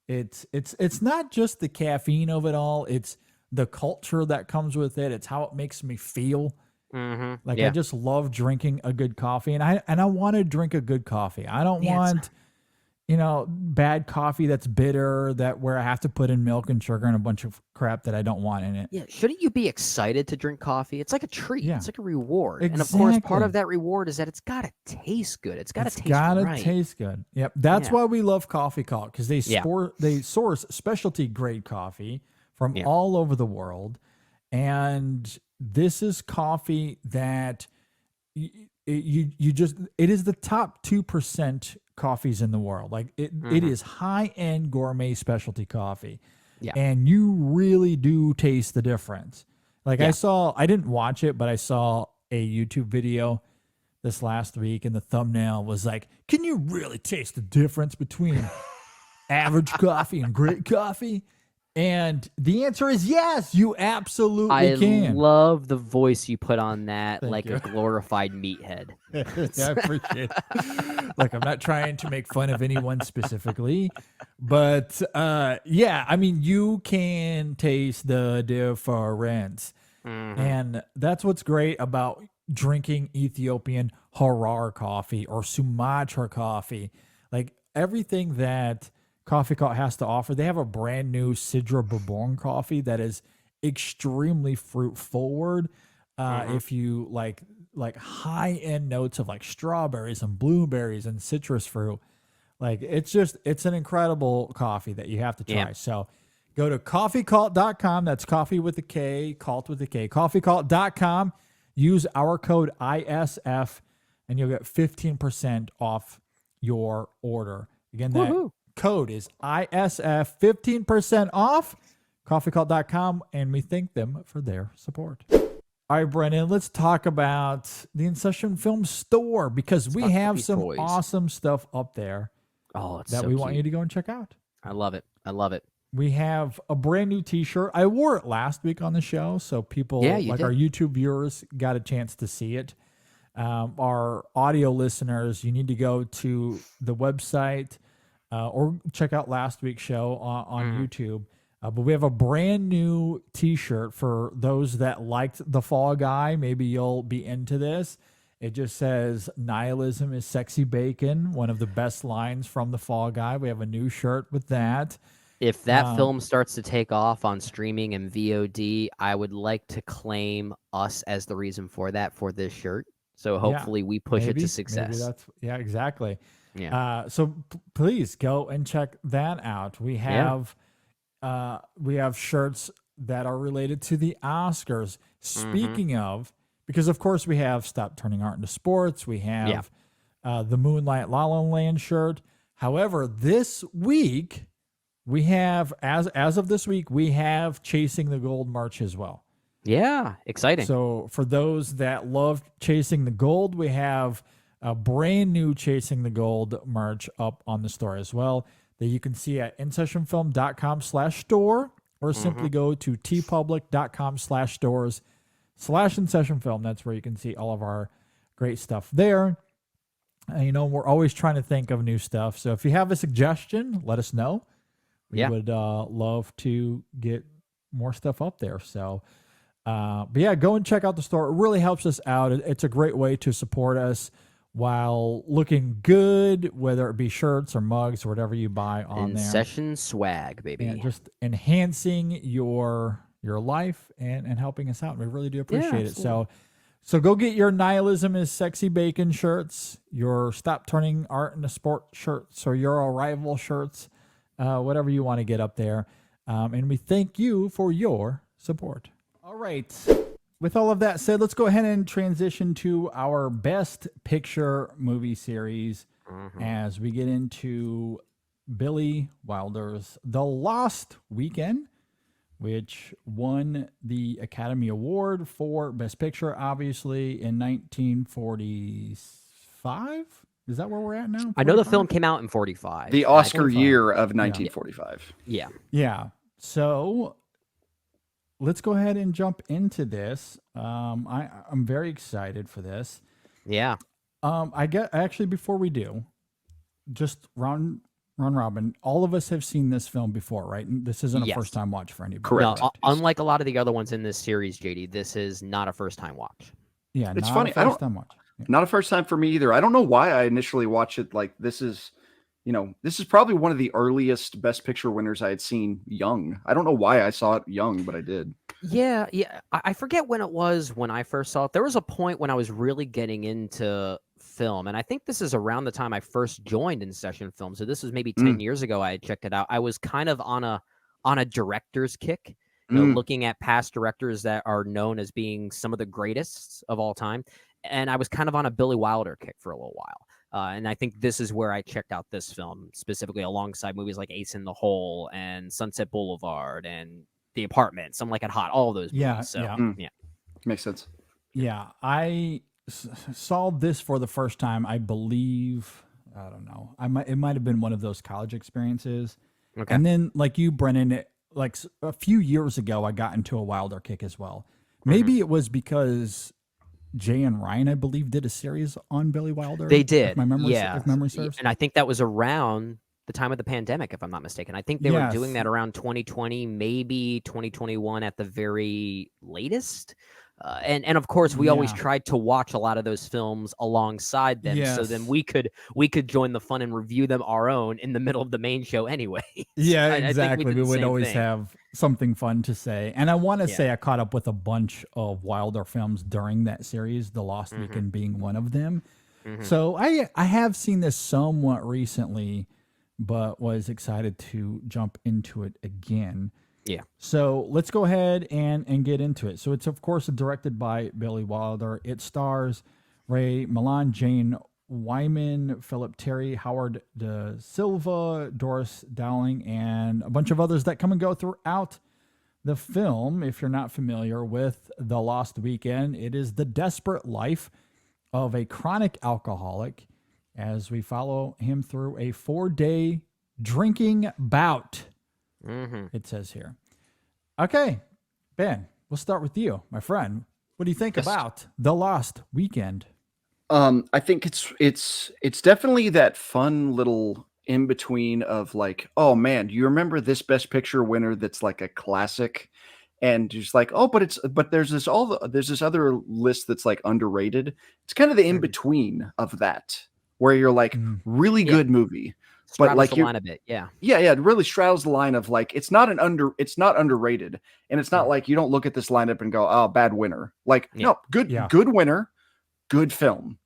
It's not just the caffeine of it all. It's the culture that comes with it. It's how it makes me feel. I just love drinking a good coffee, and I want to drink a good coffee. I don't want, bad coffee that's bitter, where I have to put in milk and sugar and a bunch of crap that I don't want in it. Yeah, shouldn't you be excited to drink coffee? It's like a treat. Yeah. It's like a reward. Exactly. And of course, part of that reward is that it's got to taste good. It's got to taste right. Taste good. Yep. That's why we love Coffee Cult, because they source specialty grade coffee from all over the world. And this is coffee that it is the top 2% coffees in the world. Like it is high-end gourmet specialty coffee. Yeah. And you really do taste the difference. Like I didn't watch it, but I saw a YouTube video this last week, and the thumbnail was like, can you really taste the difference between average coffee and great coffee? And the answer is yes, you absolutely can. I love the voice you put on that, Thank you. A glorified meathead. I appreciate it. Look, I'm not trying to make fun of anyone specifically, but I mean, you can taste the difference. And that's what's great about drinking Ethiopian Harar coffee or Sumatra coffee. Like everything that Coffee Cult has to offer. They have a brand new Sidra Bourbon coffee that is extremely fruit forward. If you like high end notes of like strawberries and blueberries and citrus fruit, like it's an incredible coffee that you have to try. Yeah. So go to coffeecult.com. That's coffee with a K, cult with a K. Coffeecult.com. Use our code ISF and you'll get 15% off your order. Again, that code is ISF, 15% off. coffeecult.com, and we thank them for their support. All right, Brennan, let's talk about the InSession Film Store, because we have some awesome stuff up there that we want you to go and check out. I love it. I love it. We have a brand new t-shirt. I wore it last week on the show, so people our YouTube viewers got a chance to see it. Our audio listeners, you need to go to the website or check out last week's show on YouTube. But we have a brand new t-shirt for those that liked the Fall Guy. Maybe you'll be into this. It just says, "Nihilism is sexy bacon," one of the best lines from the Fall Guy. We have a new shirt with that. If that film starts to take off on streaming and VOD, I would like to claim us as the reason for that, for this shirt. So hopefully we push it to success. Exactly. Yeah. So please go and check that out. We have shirts that are related to the Oscars. Speaking of, because of course we have Stop Turning Art into Sports. We have the Moonlight La La Land shirt. However, this week we have, as of this week, we have Chasing the Gold merch as well. Yeah, exciting. So for those that love Chasing the Gold, we have a brand new Chasing the Gold merch up on the store as well that you can see at InSessionFilm.com/store, or simply go to tpublic.com/stores/InSessionFilm. That's where you can see all of our great stuff there. And, we're always trying to think of new stuff. So if you have a suggestion, let us know. We would love to get more stuff up there. So, but yeah, go and check out the store. It really helps us out. It's a great way to support us while looking good, whether it be shirts or mugs or whatever you buy on there. InSession swag, baby. Yeah, just enhancing your life and helping us out. We really do appreciate it. So go get your Nihilism is Sexy Bacon shirts, your Stop Turning Art into Sport shirts, or your Arrival shirts. Whatever you want to get up there. And we thank you for your support. All right. With all of that said, let's go ahead and transition to our Best Picture movie series as we get into Billy Wilder's The Lost Weekend, which won the Academy Award for Best Picture, obviously, in 1945. Is that where we're at now? 45? I know the film came out in 45. The Oscar year of 1945. Yeah. Yeah. So let's go ahead and jump into this. I'm very excited for this. Yeah. Actually, before we do, just round robin, all of us have seen this film before, right? And this isn't a first time watch for anybody. Correct. No, unlike a lot of the other ones in this series, JD, this is not a first time watch. Yeah. It's not funny. A first time watch. Yeah. Not a first time for me either. I don't know why I initially watched it. Like, this is probably one of the earliest Best Picture winners I had seen young. I don't know why I saw it young, but I did. Yeah. I forget when it was when I first saw it. There was a point when I was really getting into film, and I think this is around the time I first joined InSession Film. So this was maybe 10 years ago. I had checked it out. I was kind of on a director's kick, looking at past directors that are known as being some of the greatest of all time. And I was kind of on a Billy Wilder kick for a little while. And I think this is where I checked out this film, specifically alongside movies like Ace in the Hole and Sunset Boulevard and The Apartment, Some Like It Hot, all of those movies. Yeah. Makes sense. Yeah. I saw this for the first time, I believe. I don't know. It might have been one of those college experiences. Okay. And then, like you, Brennan, like a few years ago, I got into a Wilder kick as well. Maybe it was because Jay and Ryan, I believe, did a series on Billy Wilder. They did. If memory serves. And I think that was around the time of the pandemic, if I'm not mistaken. I think they were doing that around 2020, maybe 2021 at the very latest. And of course, we always tried to watch a lot of those films alongside them, so then we could join the fun and review them our own in the middle of the main show anyway. Yeah, exactly. We would always have something fun to say. And I want to say I caught up with a bunch of Wilder films during that series, The Lost Weekend being one of them. So I have seen this somewhat recently, but was excited to jump into it again. Yeah. So let's go ahead and get into it. So it's, of course, directed by Billy Wilder. It stars Ray Milland, Jane Wyman, Philip Terry, Howard De Silva, Doris Dowling, and a bunch of others that come and go throughout The film, if you're not familiar with The Lost Weekend, it is the desperate life of a chronic alcoholic as we follow him through a 4-day drinking bout. It says here. Okay, Ben, we'll start with you, my friend. What do you think about The Lost Weekend? I think it's definitely that fun little in between of like, oh man, do you remember this Best Picture winner that's like a classic, and just like, oh, but there's this other list that's like underrated. It's kind of the in between of that, where you're like, really good movie, but like the line a bit, yeah, it really straddles the line of like, it's not underrated, and it's not like you don't look at this lineup and go, oh, bad winner. Like, no, good winner, good film.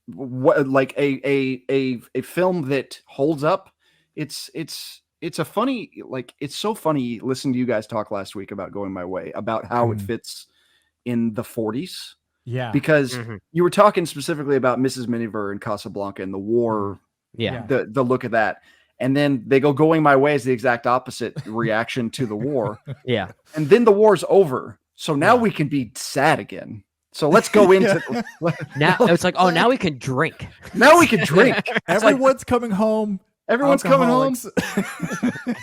What, like a film that holds up. It's a funny, like, it's so funny listening to you guys talk last week about Going My Way, about how it fits in the 40s. Yeah, because you were talking specifically about Mrs. Miniver and Casablanca and the war. Yeah. The look of that. And then they go Going My Way is the exact opposite reaction to the war. Yeah. And then the war's over. So now we can be sad again. So let's go into now. It's like, oh, now we can drink. Now we can drink. Everyone's coming home. Everyone's coming home.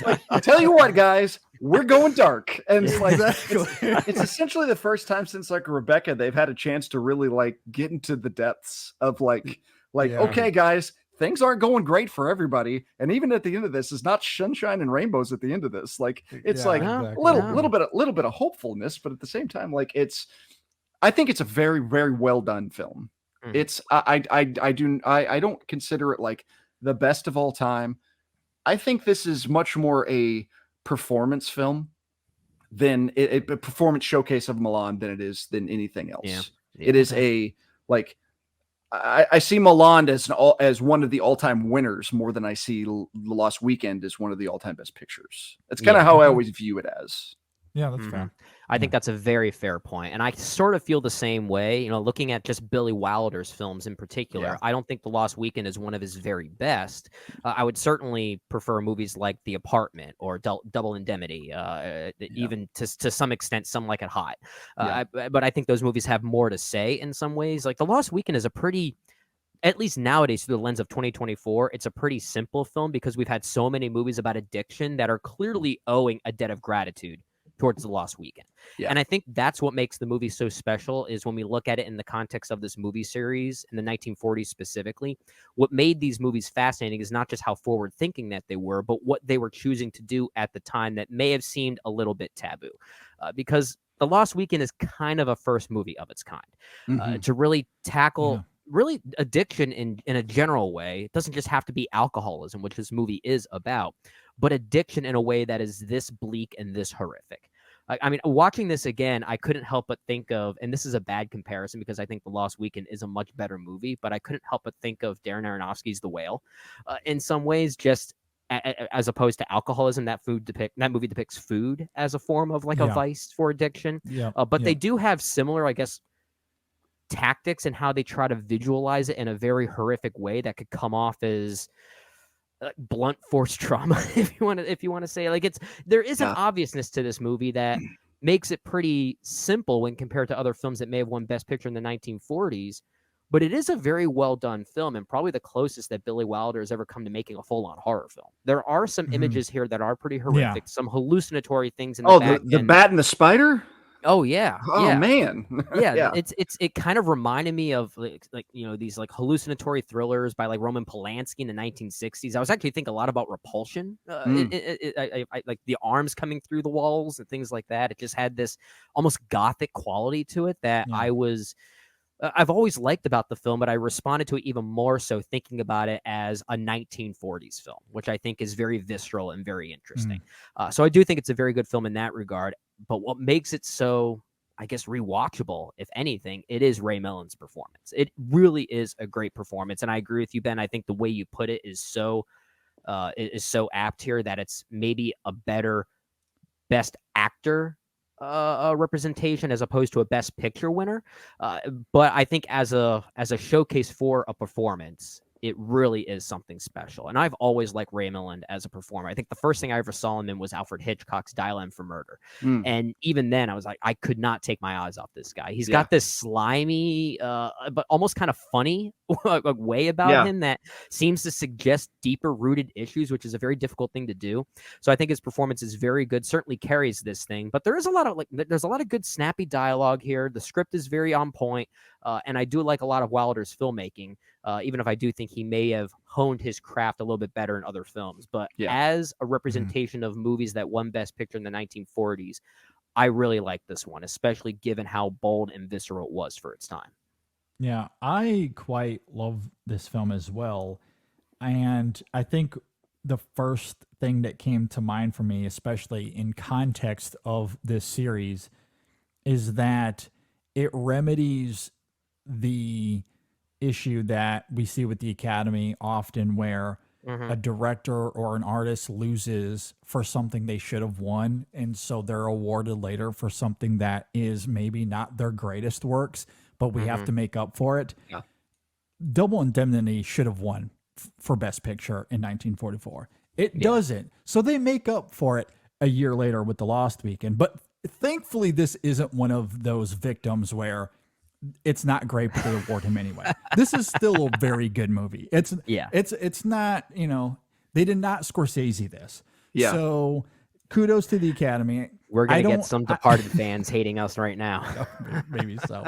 Like, I tell you what, guys, we're going dark. And it's like, it's essentially the first time since like Rebecca, they've had a chance to really like get into the depths of like, okay, guys, things aren't going great for everybody. And even at the end of this, it's not sunshine and rainbows at the end of this. Like, it's a little bit of hopefulness, but at the same time, like, I think it's a very, very well done film. It's, I don't consider it like the best of all time. I think this is much more a performance film than a performance showcase of Milan than anything else. Yeah. It is a, like, I see Milan as one of the all-time winners more than I see The Lost Weekend as one of the all-time best pictures. That's kind of how I always view it as. Yeah, that's fair. I think that's a very fair point. And I sort of feel the same way, looking at just Billy Wilder's films in particular. I don't think The Lost Weekend is one of his very best. I would certainly prefer movies like The Apartment or Double Indemnity, even to some extent, Some Like It Hot. But I think those movies have more to say in some ways. Like The Lost Weekend is a pretty, at least nowadays through the lens of 2024, it's a pretty simple film because we've had so many movies about addiction that are clearly owing a debt of gratitude towards The Lost Weekend. And I think that's what makes the movie so special is when we look at it in the context of this movie series in the 1940s specifically, what made these movies fascinating is not just how forward thinking that they were, but what they were choosing to do at the time that may have seemed a little bit taboo. Because The Lost Weekend is kind of a first movie of its kind to really tackle really addiction in a general way. It doesn't just have to be alcoholism, which this movie is about, but addiction in a way that is this bleak and this horrific. I mean, watching this again, I couldn't help but think of, and this is a bad comparison because I think The Lost Weekend is a much better movie, but I couldn't help but think of Darren Aronofsky's The Whale in some ways, just as opposed to alcoholism. That movie depicts food as a form of like a vice for addiction. But they do have similar, I guess, tactics and how they try to visualize it in a very horrific way that could come off as blunt force trauma, if you want to say. Like, there is an obviousness to this movie that makes it pretty simple when compared to other films that may have won Best Picture in the 1940s, but it is a very well done film and probably the closest that Billy Wilder has ever come to making a full on horror film. There are some images here that are pretty horrific, some hallucinatory things in the back. The bat and the spider. Oh yeah. Oh man. It kind of reminded me of like these like hallucinatory thrillers by like Roman Polanski in the 1960s. I was actually thinking a lot about Repulsion. I like the arms coming through the walls and things like that. It just had this almost gothic quality to it that I've always liked about the film, but I responded to it even more so thinking about it as a 1940s film, which I think is very visceral and very interesting. So I do think it's a very good film in that regard. But what makes it so, I guess, rewatchable, if anything, it is Ray Milland's performance. It really is a great performance. And I agree with you, Ben. I think the way you put it is so apt here that it's maybe a better Best Actor representation as opposed to a Best Picture winner. But I think as a showcase for a performance, it really is something special. And I've always liked Ray Milland as a performer. I think the first thing I ever saw him in was Alfred Hitchcock's Dial M for Murder. And even then I was like, I could not take my eyes off this guy. He's got this slimy, but almost kind of funny way about him that seems to suggest deeper rooted issues, which is a very difficult thing to do. So I think his performance is very good, certainly carries this thing, but there is a lot of there's a lot of good snappy dialogue here. The script is very on point. And I do like a lot of Wilder's filmmaking, even if I do think he may have honed his craft a little bit better in other films. But as a representation of movies that won Best Picture in the 1940s, I really like this one, especially given how bold and visceral it was for its time. Yeah, I quite love this film as well. And I think the first thing that came to mind for me, especially in context of this series, is that it remedies the issue that we see with the Academy often, where a director or an artist loses for something they should have won, and so they're awarded later for something that is maybe not their greatest works, but we have to make up for it. Double Indemnity should have won for Best Picture in 1944. It doesn't, so they make up for it a year later with The Lost Weekend. But thankfully, this isn't one of those victims where it's not great, but they award him anyway. This is still a very good movie. It's not, they did not Scorsese this. Yeah. So kudos to the Academy. We're going to get some Departed fans hating us right now. Maybe so.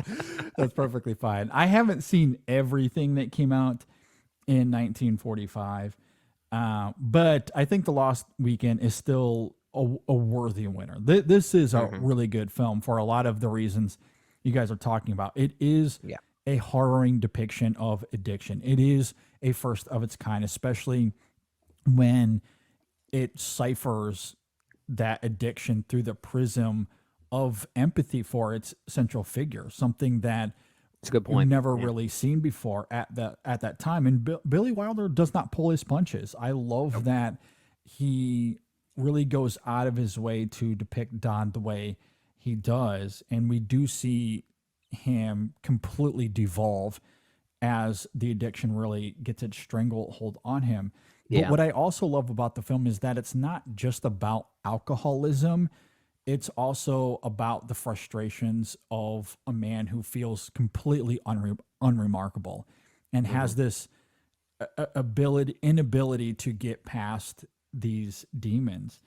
That's perfectly fine. I haven't seen everything that came out in 1945. But I think The Lost Weekend is still a worthy winner. This is a really good film for a lot of the reasons you guys are talking about. It is a harrowing depiction of addiction. It is a first of its kind, especially when it ciphers that addiction through the prism of empathy for its central figure, something that it's a good point. We've never really seen before at that time. And Billy Wilder does not pull his punches. I love that he really goes out of his way to depict Don the way he does, and we do see him completely devolve as the addiction really gets its stranglehold on him. But what I also love about the film is that it's not just about alcoholism. It's also about the frustrations of a man who feels completely unremarkable and has this inability to get past these demons.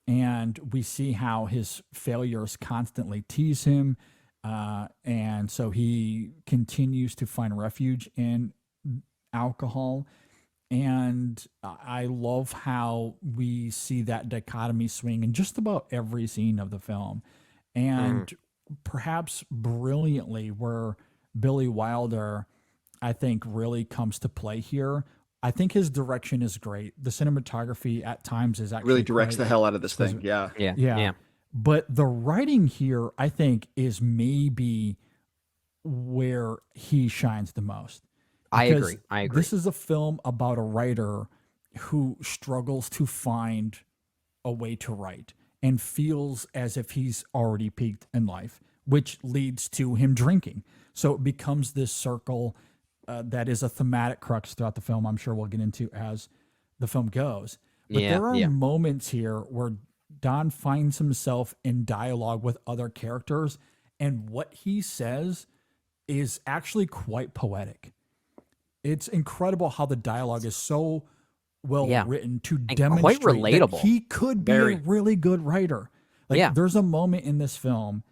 And we see how his failures constantly tease him. And so he continues to find refuge in alcohol. And I love how we see that dichotomy swing in just about every scene of the film. And perhaps brilliantly, where Billy Wilder, I think, really comes to play here. I think his direction is great. The cinematography at times is actually really directs the hell out of this thing. Yeah. But the writing here, I think, is maybe where he shines the most. I agree. This is a film about a writer who struggles to find a way to write and feels as if he's already peaked in life, which leads to him drinking. So it becomes this circle that is a thematic crux throughout the film. I'm sure we'll get into as the film goes. But there are moments here where Don finds himself in dialogue with other characters, and what he says is actually quite poetic. It's incredible how the dialogue is so well written to demonstrate quite relatable. That he could be a really good writer. There's a moment in this film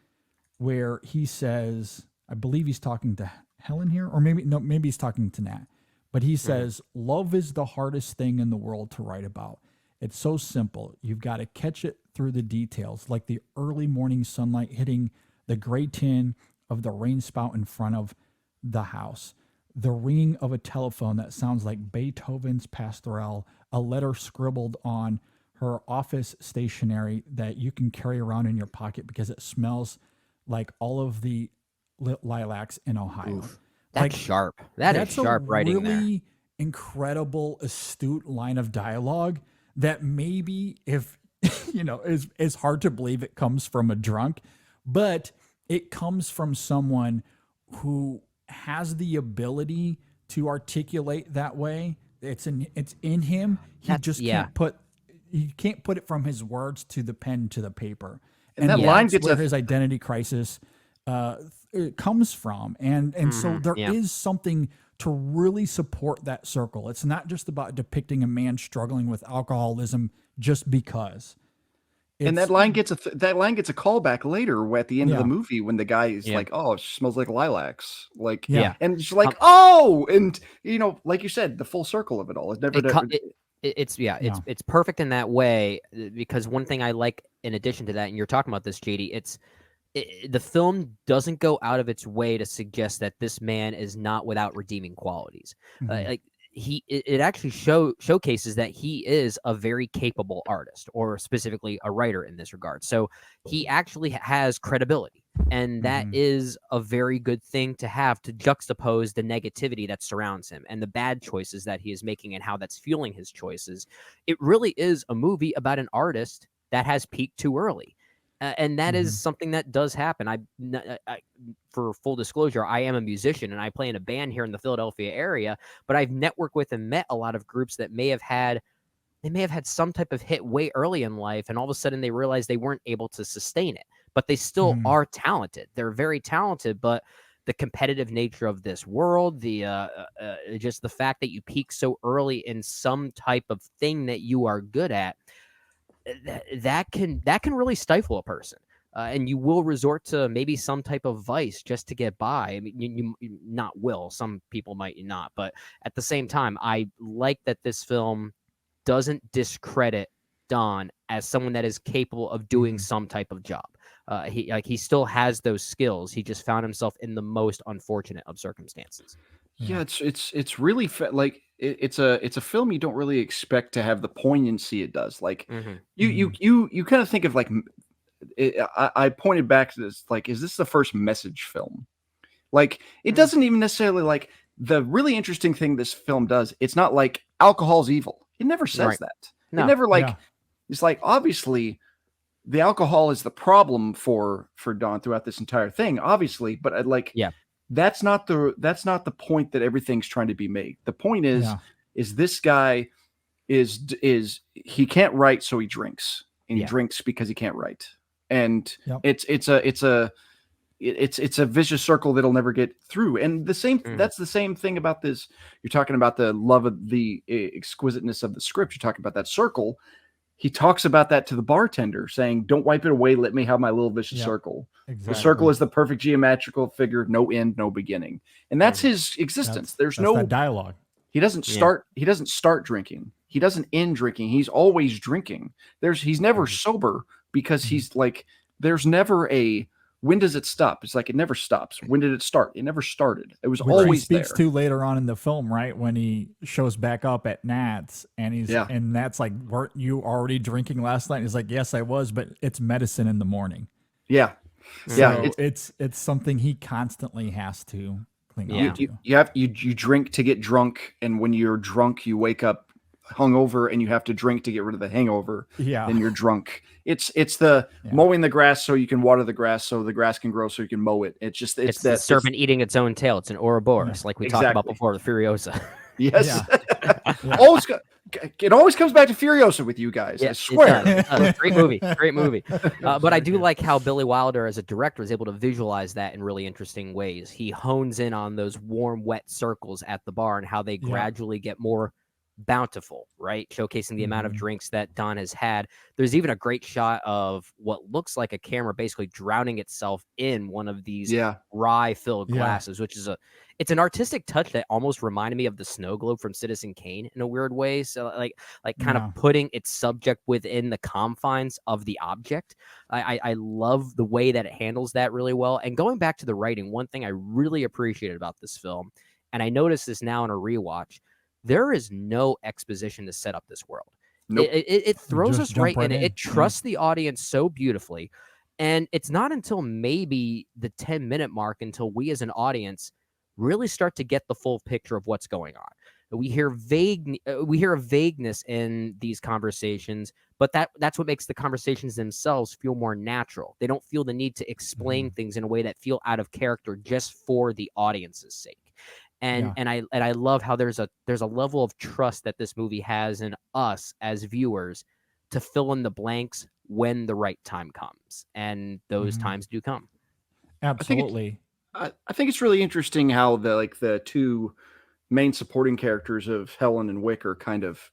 where he says, I believe he's talking to Helen here, or maybe he's talking to Nat, but he says, love is the hardest thing in the world to write about. It's so simple. You've got to catch it through the details, like the early morning sunlight hitting the gray tin of the rain spout in front of the house, the ringing of a telephone that sounds like Beethoven's Pastoral, a letter scribbled on her office stationery that you can carry around in your pocket because it smells like all of the lilacs in Ohio. Oof. That's sharp. That's sharp writing there. Really incredible, astute line of dialogue that maybe, if is hard to believe it comes from a drunk, but it comes from someone who has the ability to articulate that way. It's in him. He just can't put it from his words to the pen to the paper. And that line gets where his identity crisis it comes from. And so there is something to really support that circle. It's not just about depicting a man struggling with alcoholism just because. And that line gets a callback later at the end of the movie when the guy is like, "Oh, it smells like lilacs," like, and it's like, "Oh," and like you said, the full circle of it all. It's perfect in that way, because one thing I like in addition to that, and you're talking about this, JD, the film doesn't go out of its way to suggest that this man is not without redeeming qualities. It actually showcases that he is a very capable artist, or specifically a writer in this regard. So he actually has credibility, and that is a very good thing to have, to juxtapose the negativity that surrounds him and the bad choices that he is making and how that's fueling his choices. It really is a movie about an artist that has peaked too early. And that is something that does happen. I, for full disclosure, I am a musician and I play in a band here in the Philadelphia area, but I've networked with and met a lot of groups that may have had some type of hit way early in life, and all of a sudden they realized they weren't able to sustain it, but they still are talented. They're very talented, but the competitive nature of this world, just the fact that you peak so early in some type of thing that you are good at, that can really stifle a person, and you will resort to maybe some type of vice just to get by. I mean, you not will. Some people might not, but at the same time, I like that this film doesn't discredit Don as someone that is capable of doing some type of job. He still has those skills. He just found himself in the most unfortunate of circumstances. Yeah, it's really it's a film you don't really expect to have the poignancy it does. Like you kind of think of like I pointed back to this, like, is this the first message film? Like, it doesn't even necessarily, like, the really interesting thing this film does, it's not like alcohol's evil. It never says that. No. It never it's like, obviously the alcohol is the problem for Don throughout this entire thing, obviously, but that's not the point that everything's trying to be made. The point is this guy is he can't write, so he drinks, and he drinks because he can't write. And it's a vicious circle that'll never get through. And that's the same thing about this. You're talking about the love of the exquisiteness of the script. You're talking about that circle. He talks about that to the bartender, saying, "Don't wipe it away. Let me have my little vicious circle." Exactly. The circle is the perfect geometrical figure, no end, no beginning. And that's his existence. There's no dialogue. He doesn't start drinking. He doesn't end drinking. He's always drinking. He's never sober, because he's like, there's never a, when does it stop? It's like, it never stops. When did it start? It never started. It was always there. He speaks to later on in the film, right? When he shows back up at Nat's, and and Nat's like, "Weren't you already drinking last night?" And he's like, "Yes, I was, but it's medicine in the morning." Yeah. So it's something he constantly has to cling on to. You drink to get drunk, and when you're drunk, you wake up hungover, and you have to drink to get rid of the hangover. Then you're drunk. It's the mowing the grass so you can water the grass, so the grass can grow so you can mow it. It's the serpent eating its own tail. It's an Ouroboros, like we talked about before with Furiosa. Yes. It always comes back to Furiosa with you guys. I swear. Great movie. But I do like how Billy Wilder as a director is able to visualize that in really interesting ways. He hones in on those warm, wet circles at the bar and how they gradually get more bountiful, right? Showcasing the amount of drinks that Don has had. There's even a great shot of what looks like a camera basically drowning itself in one of these rye-filled glasses, which is it's an artistic touch that almost reminded me of the snow globe from Citizen Kane in a weird way. So like kind of putting its subject within the confines of the object. I love the way that it handles that really well. And going back to the writing, one thing I really appreciated about this film, and I noticed this now in a rewatch, there is no exposition to set up this world. Nope. It throws us right in it. It trusts the audience so beautifully. And it's not until maybe the 10-minute mark until we as an audience really start to get the full picture of what's going on. We hear a vagueness in these conversations, but that's what makes the conversations themselves feel more natural. They don't feel the need to explain things in a way that feel out of character just for the audience's sake. And I love how there's a level of trust that this movie has in us as viewers to fill in the blanks when the right time comes, and those times do come. Absolutely. I think it's really interesting how the two main supporting characters of Helen and Wick are kind of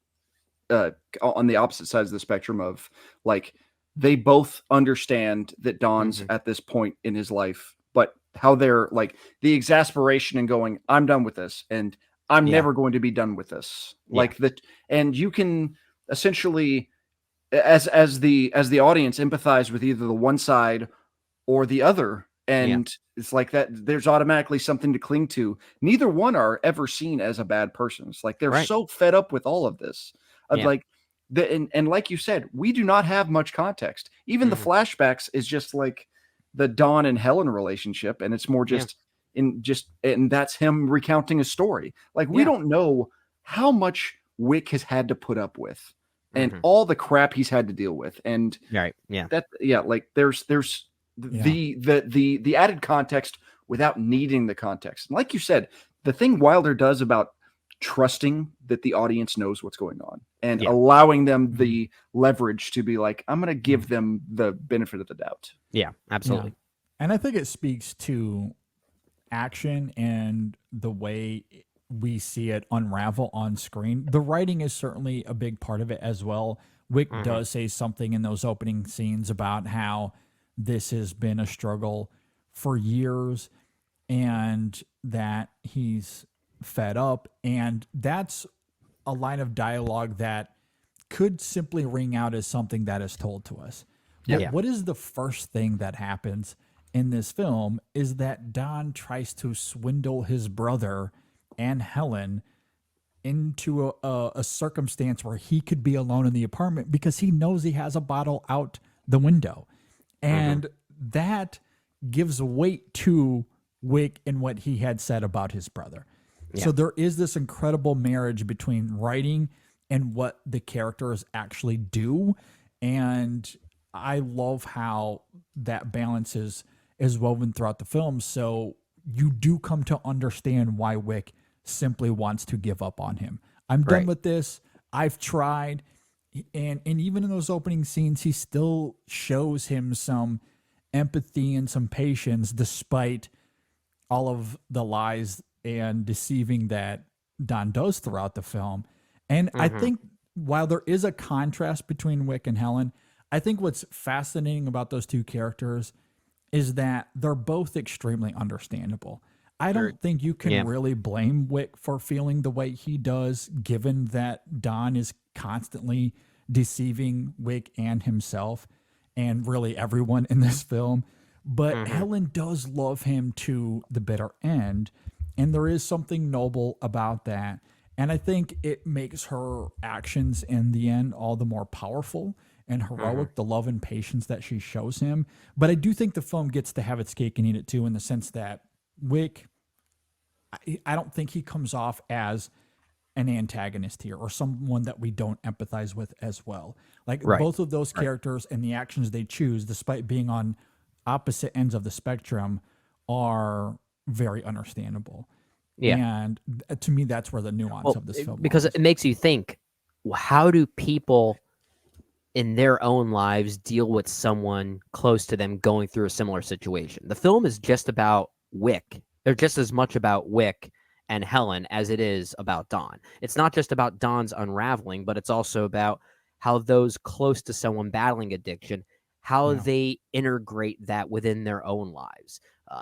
on the opposite sides of the spectrum of like they both understand that Don's at this point in his life, but how they're like the exasperation and going, I'm done with this and I'm never going to be done with this. Like that. And you can essentially as the audience empathize with either the one side or the other. And it's like that there's automatically something to cling to. Neither one are ever seen as a bad person. It's like they're so fed up with all of this. Like and like you said, we do not have much context. Even the flashbacks is just like the Don and Helen relationship, and it's more just and that's him recounting a story. Like we don't know how much Wick has had to put up with and all the crap he's had to deal with. And like there's the added context without needing the context. And like you said, the thing Wilder does about trusting that the audience knows what's going on and allowing them the leverage to be like, I'm going to give them the benefit of the doubt. Yeah, absolutely. Yeah. And I think it speaks to action and the way we see it unravel on screen. The writing is certainly a big part of it as well. Wick does say something in those opening scenes about how this has been a struggle for years and that he's fed up. And that's a line of dialogue that could simply ring out as something that is told to us. But what is the first thing that happens in this film is that Don tries to swindle his brother and Helen into a circumstance where he could be alone in the apartment because he knows he has a bottle out the window. And that gives weight to Wick and what he had said about his brother. So there is this incredible marriage between writing and what the characters actually do. And I love how that balance is woven throughout the film. So you do come to understand why Wick simply wants to give up on him. I'm done with this. I've tried. And even in those opening scenes, he still shows him some empathy and some patience despite all of the lies and deceiving that Don does throughout the film. And I think while there is a contrast between Wick and Helen, I think what's fascinating about those two characters is that they're both extremely understandable. I don't think you can really blame Wick for feeling the way he does, given that Don is constantly deceiving Wick and himself and really everyone in this film. But Helen does love him to the bitter end. And there is something noble about that. And I think it makes her actions in the end all the more powerful and heroic, the love and patience that she shows him. But I do think the film gets to have its cake and eat it too, in the sense that Wick, I don't think he comes off as an antagonist here or someone that we don't empathize with as well. Like both of those characters and the actions they choose, despite being on opposite ends of the spectrum, are very understandable. And to me, that's where the nuance of this film because it makes you think, how do people in their own lives deal with someone close to them going through a similar situation? The film is just about Wick. They're just as much about Wick and Helen as it is about Don. It's not just about Don's unraveling, but it's also about how those close to someone battling addiction, how they integrate that within their own lives.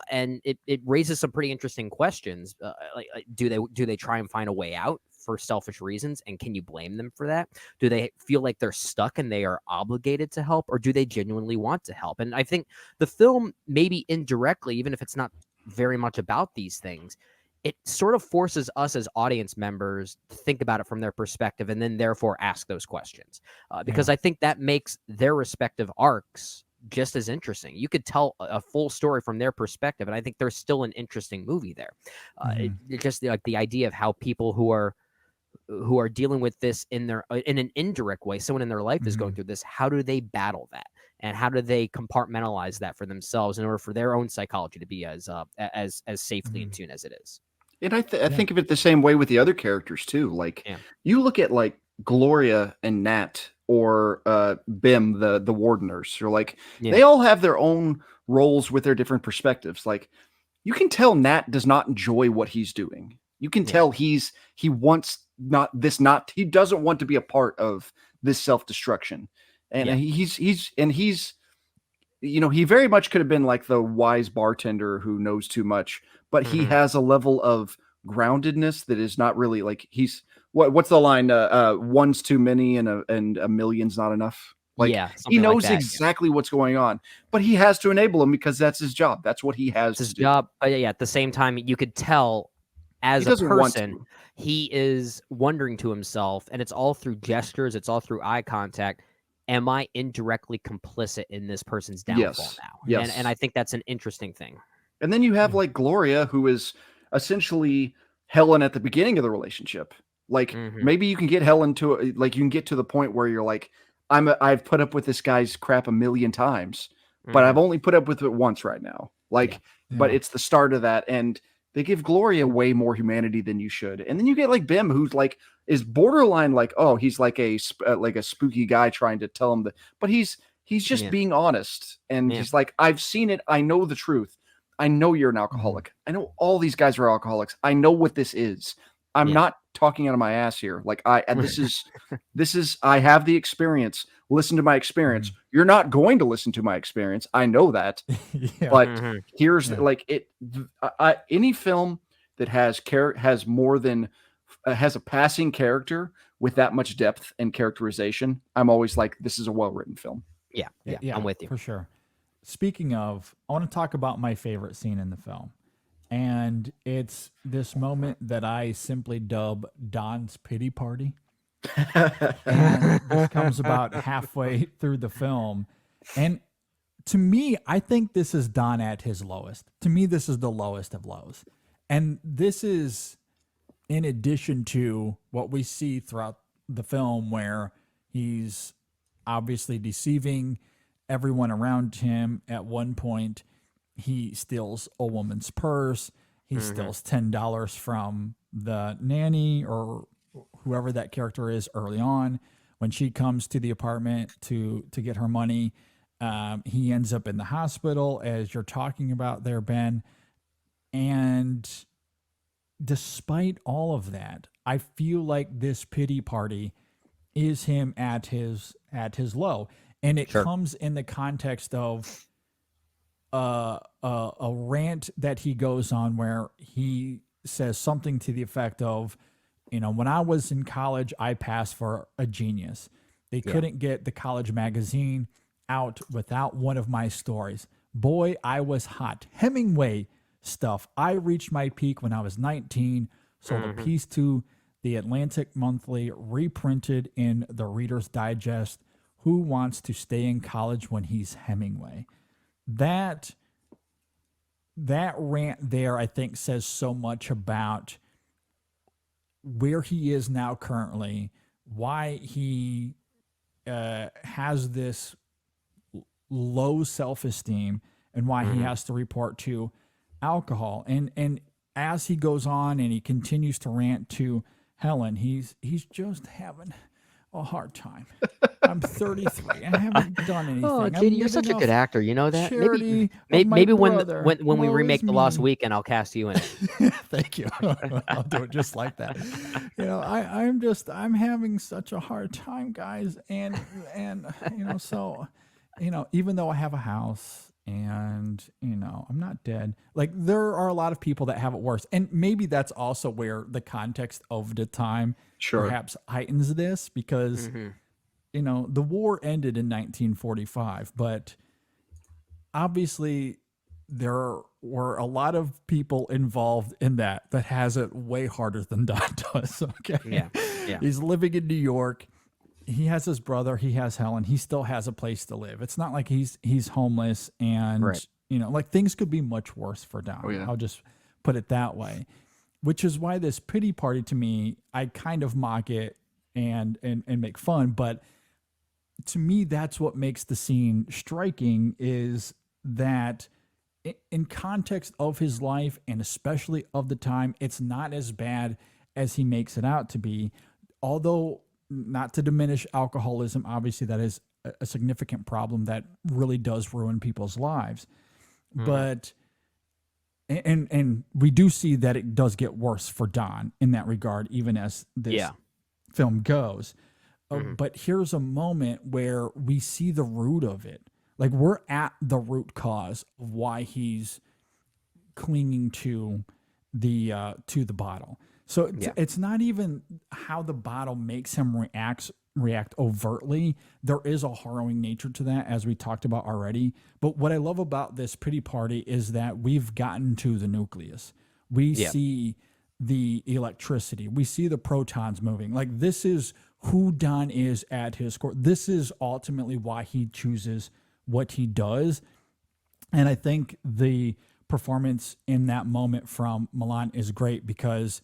And it raises some pretty interesting questions. Like do they try and find a way out for selfish reasons? And can you blame them for that? Do they feel like they're stuck and they are obligated to help? Or do they genuinely want to help? And I think the film, maybe indirectly, even if it's not very much about these things, it sort of forces us as audience members to think about it from their perspective and then therefore ask those questions. Because I think that makes their respective arcs just as interesting. You could tell a full story from their perspective, and I think there's still an interesting movie there. It just like the idea of how people who are dealing with this in an indirect way, someone in their life is going through this, how do they battle that? And how do they compartmentalize that for themselves in order for their own psychology to be as safely in tune as it is? And I think of it the same way with the other characters too. Like you look at like Gloria and Nat or Bim, the ward nurse, or like they all have their own roles with their different perspectives. Like you can tell Nat does not enjoy what he's doing. You can tell he doesn't want to be a part of this self-destruction. And he's he very much could have been like the wise bartender who knows too much, but he has a level of groundedness that is not really like what's the line? One's too many and a million's not enough. Like he knows exactly what's going on, but he has to enable him because that's his job. That's what he has. His job. But at the same time, you could tell as a person, he is wondering to himself, and it's all through gestures. It's all through eye contact. Am I indirectly complicit in this person's downfall now? Yes. And I think that's an interesting thing. And then you have like Gloria, who is essentially Helen at the beginning of the relationship. Like maybe you can get Helen to you can get to the point where you're like, I've put up with this guy's crap 1,000,000 times, but I've only put up with it once right now. Like, but it's the start of that. And they give Gloria way more humanity than you should. And then you get like Bim, who's like, is borderline like, oh, he's like a spooky guy trying to tell him that, but he's just being honest. And he's like, I've seen it. I know the truth. I know you're an alcoholic. I know all these guys are alcoholics. I know what this is. I'm not talking out of my ass here. Like this is, I have the experience. Listen to my experience. You're not going to listen to my experience. I know that, but here's like it. Any film that has more than has a passing character with that much depth and characterization, I'm always like, this is a well-written film. Yeah, I'm with you for sure. Speaking of, I want to talk about my favorite scene in the film. And it's this moment that I simply dub Don's pity party. And this comes about halfway through the film. And to me, I think this is Don at his lowest. To me, this is the lowest of lows. And this is in addition to what we see throughout the film where he's obviously deceiving everyone around him. At one point, he steals a woman's purse. He steals $10 from the nanny or whoever that character is early on. When she comes to the apartment to get her money, he ends up in the hospital, as you're talking about there, Ben. And despite all of that, I feel like this pity party is him at his low. And it comes in the context of a rant that he goes on where he says something to the effect of, when I was in college, I passed for a genius. They couldn't get the college magazine out without one of my stories. Boy, I was hot. Hemingway stuff. I reached my peak when I was 19, sold a piece to the Atlantic Monthly, reprinted in the Reader's Digest. Who wants to stay in college when he's Hemingway? That rant there, I think, says so much about where he is now currently, why he has this low self-esteem, and why he has to report to alcohol. And as he goes on and he continues to rant to Helen, he's just having a hard time. I'm 33. I haven't done anything. Oh, JD, you're such a good actor. You know that? Maybe when we remake The Lost Weekend, I'll cast you in it. Thank you. I'll do it just like that. I'm having such a hard time, guys. And so, even though I have a house and, I'm not dead. Like, there are a lot of people that have it worse. And maybe that's also where the context of the time perhaps heightens this, because, the war ended in 1945, but obviously there were a lot of people involved in that has it way harder than Don does. Okay. Yeah. He's living in New York. He has his brother. He has Helen. He still has a place to live. It's not like he's homeless, and things could be much worse for Don. Oh, yeah. I'll just put it that way, which is why this pity party, to me, I kind of mock it and make fun. But to me, that's what makes the scene striking, is that in context of his life and especially of the time, it's not as bad as he makes it out to be. Although, not to diminish alcoholism, obviously that is a significant problem that really does ruin people's lives. But and we do see that it does get worse for Don in that regard, even as this film goes. But here's a moment where we see the root of it. Like, we're at the root cause of why he's clinging to the bottle. So it's not even how the bottle makes him react overtly. There is a harrowing nature to that, as we talked about already. But what I love about this pity party is that we've gotten to the nucleus. We see the electricity. We see the protons moving. Like, this is who Don is at his core. This is ultimately why he chooses what he does. And I think the performance in that moment from Milan is great, because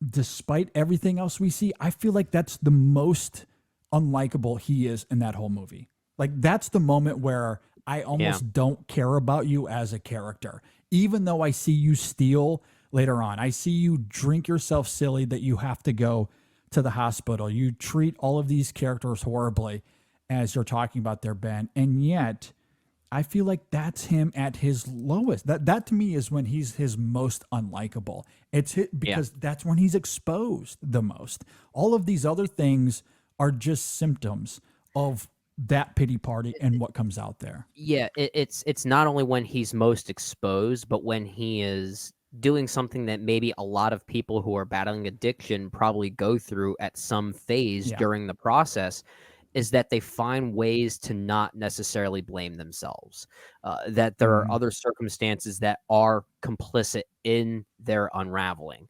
despite everything else we see, I feel like that's the most unlikable he is in that whole movie. Like, that's the moment where I almost don't care about you as a character. Even though I see you steal later on, I see you drink yourself silly that you have to go to the hospital. You treat all of these characters horribly as you're talking about their Ben. And yet I feel like that's him at his lowest. That to me is when he's his most unlikable. Because that's when he's exposed the most. All of these other things are just symptoms of that pity party and what comes out there. Yeah, it's not only when he's most exposed, but when he is doing something that maybe a lot of people who are battling addiction probably go through at some phase during the process, is that they find ways to not necessarily blame themselves, that there are other circumstances that are complicit in their unraveling.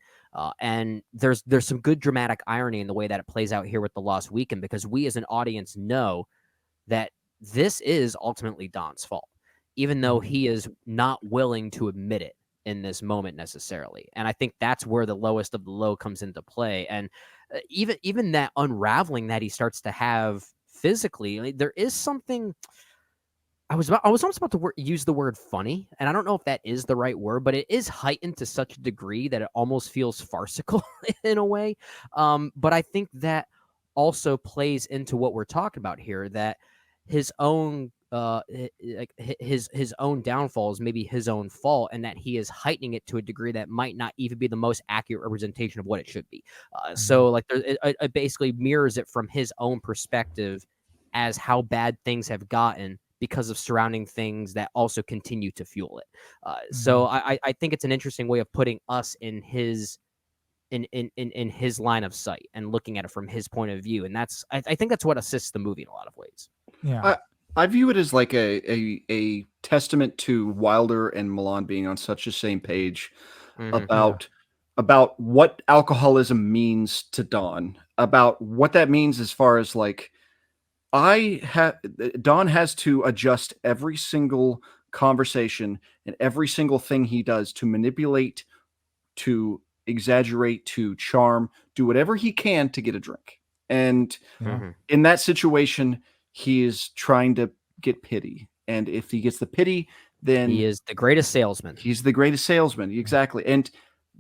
And there's some good dramatic irony in the way that it plays out here with The Lost Weekend, because we as an audience know that this is ultimately Don's fault, even though he is not willing to admit it in this moment necessarily. And I think that's where the lowest of the low comes into play. And even that unraveling that he starts to have physically, like, there is something. I was almost about to use the word funny, and I don't know if that is the right word, but it is heightened to such a degree that it almost feels farcical in a way. But I think that also plays into what we're talking about here, that his own his own downfall is maybe his own fault, and that he is heightening it to a degree that might not even be the most accurate representation of what it should be. So like it basically mirrors it from his own perspective as how bad things have gotten because of surrounding things that also continue to fuel it. So I think it's an interesting way of putting us in his in his line of sight and looking at it from his point of view. And that's, I think that's what assists the movie in a lot of ways. Yeah. I view it as like a testament to Wilder and Milan being on such the same page about what alcoholism means to Don, about what that means as far as like, Don has to adjust every single conversation and every single thing he does to manipulate, to exaggerate, to charm, do whatever he can to get a drink. And in that situation, he is trying to get pity. And if he gets the pity, then he is the greatest salesman. He's the greatest salesman. Exactly. And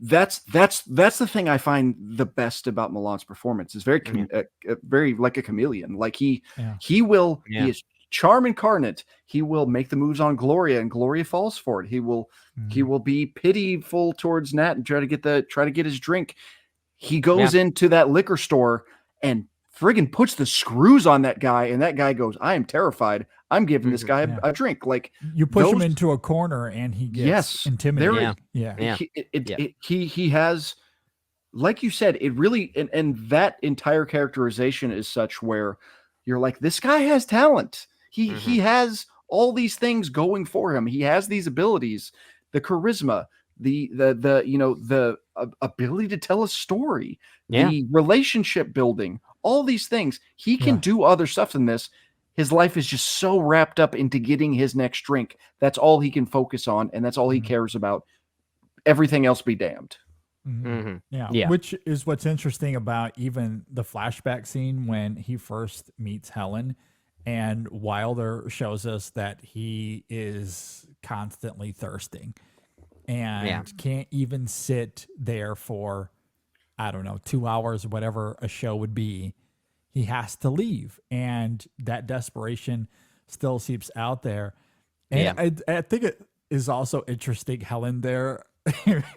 that's the thing I find the best about Milan's performance. Is very very like a chameleon. Like he is charm incarnate. He will make the moves on Gloria, and Gloria falls for it. He will be pitiful towards Nat and try to get his drink. He goes into that liquor store and friggin' puts the screws on that guy, and that guy goes, "I am terrified. I'm giving this guy a drink." Like, you push him into a corner and he gets intimidated. He has, like you said, it really, and that entire characterization is such where you're like, this guy has talent. He has all these things going for him. He has these abilities, the charisma, the ability to tell a story, the relationship building, all these things. He can do other stuff than this. His life is just so wrapped up into getting his next drink. That's all he can focus on, and that's all he cares about. Everything else be damned. Yeah. Which is what's interesting about even the flashback scene when he first meets Helen, And Wilder shows us that he is constantly thirsting and can't even sit there for, I don't know, 2 hours, whatever a show would be. He has to leave. And that desperation still seeps out there. And I think it is also interesting, Helen, there,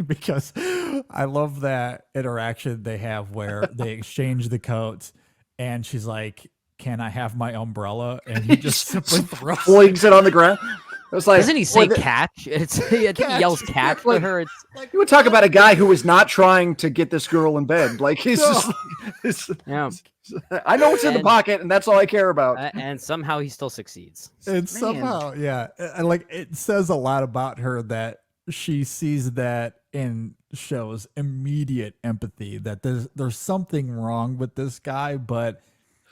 because I love that interaction they have where they exchange the coats and she's like, "Can I have my umbrella?" And he just simply flings it on the ground. It was like, doesn't he say catch? I think he yells catch to her. It's you would talk about a guy who was not trying to get this girl in bed. Like he's just I know what's in the pocket, and that's all I care about. And somehow he still succeeds. And somehow, and like it says a lot about her that she sees that and shows immediate empathy that there's something wrong with this guy,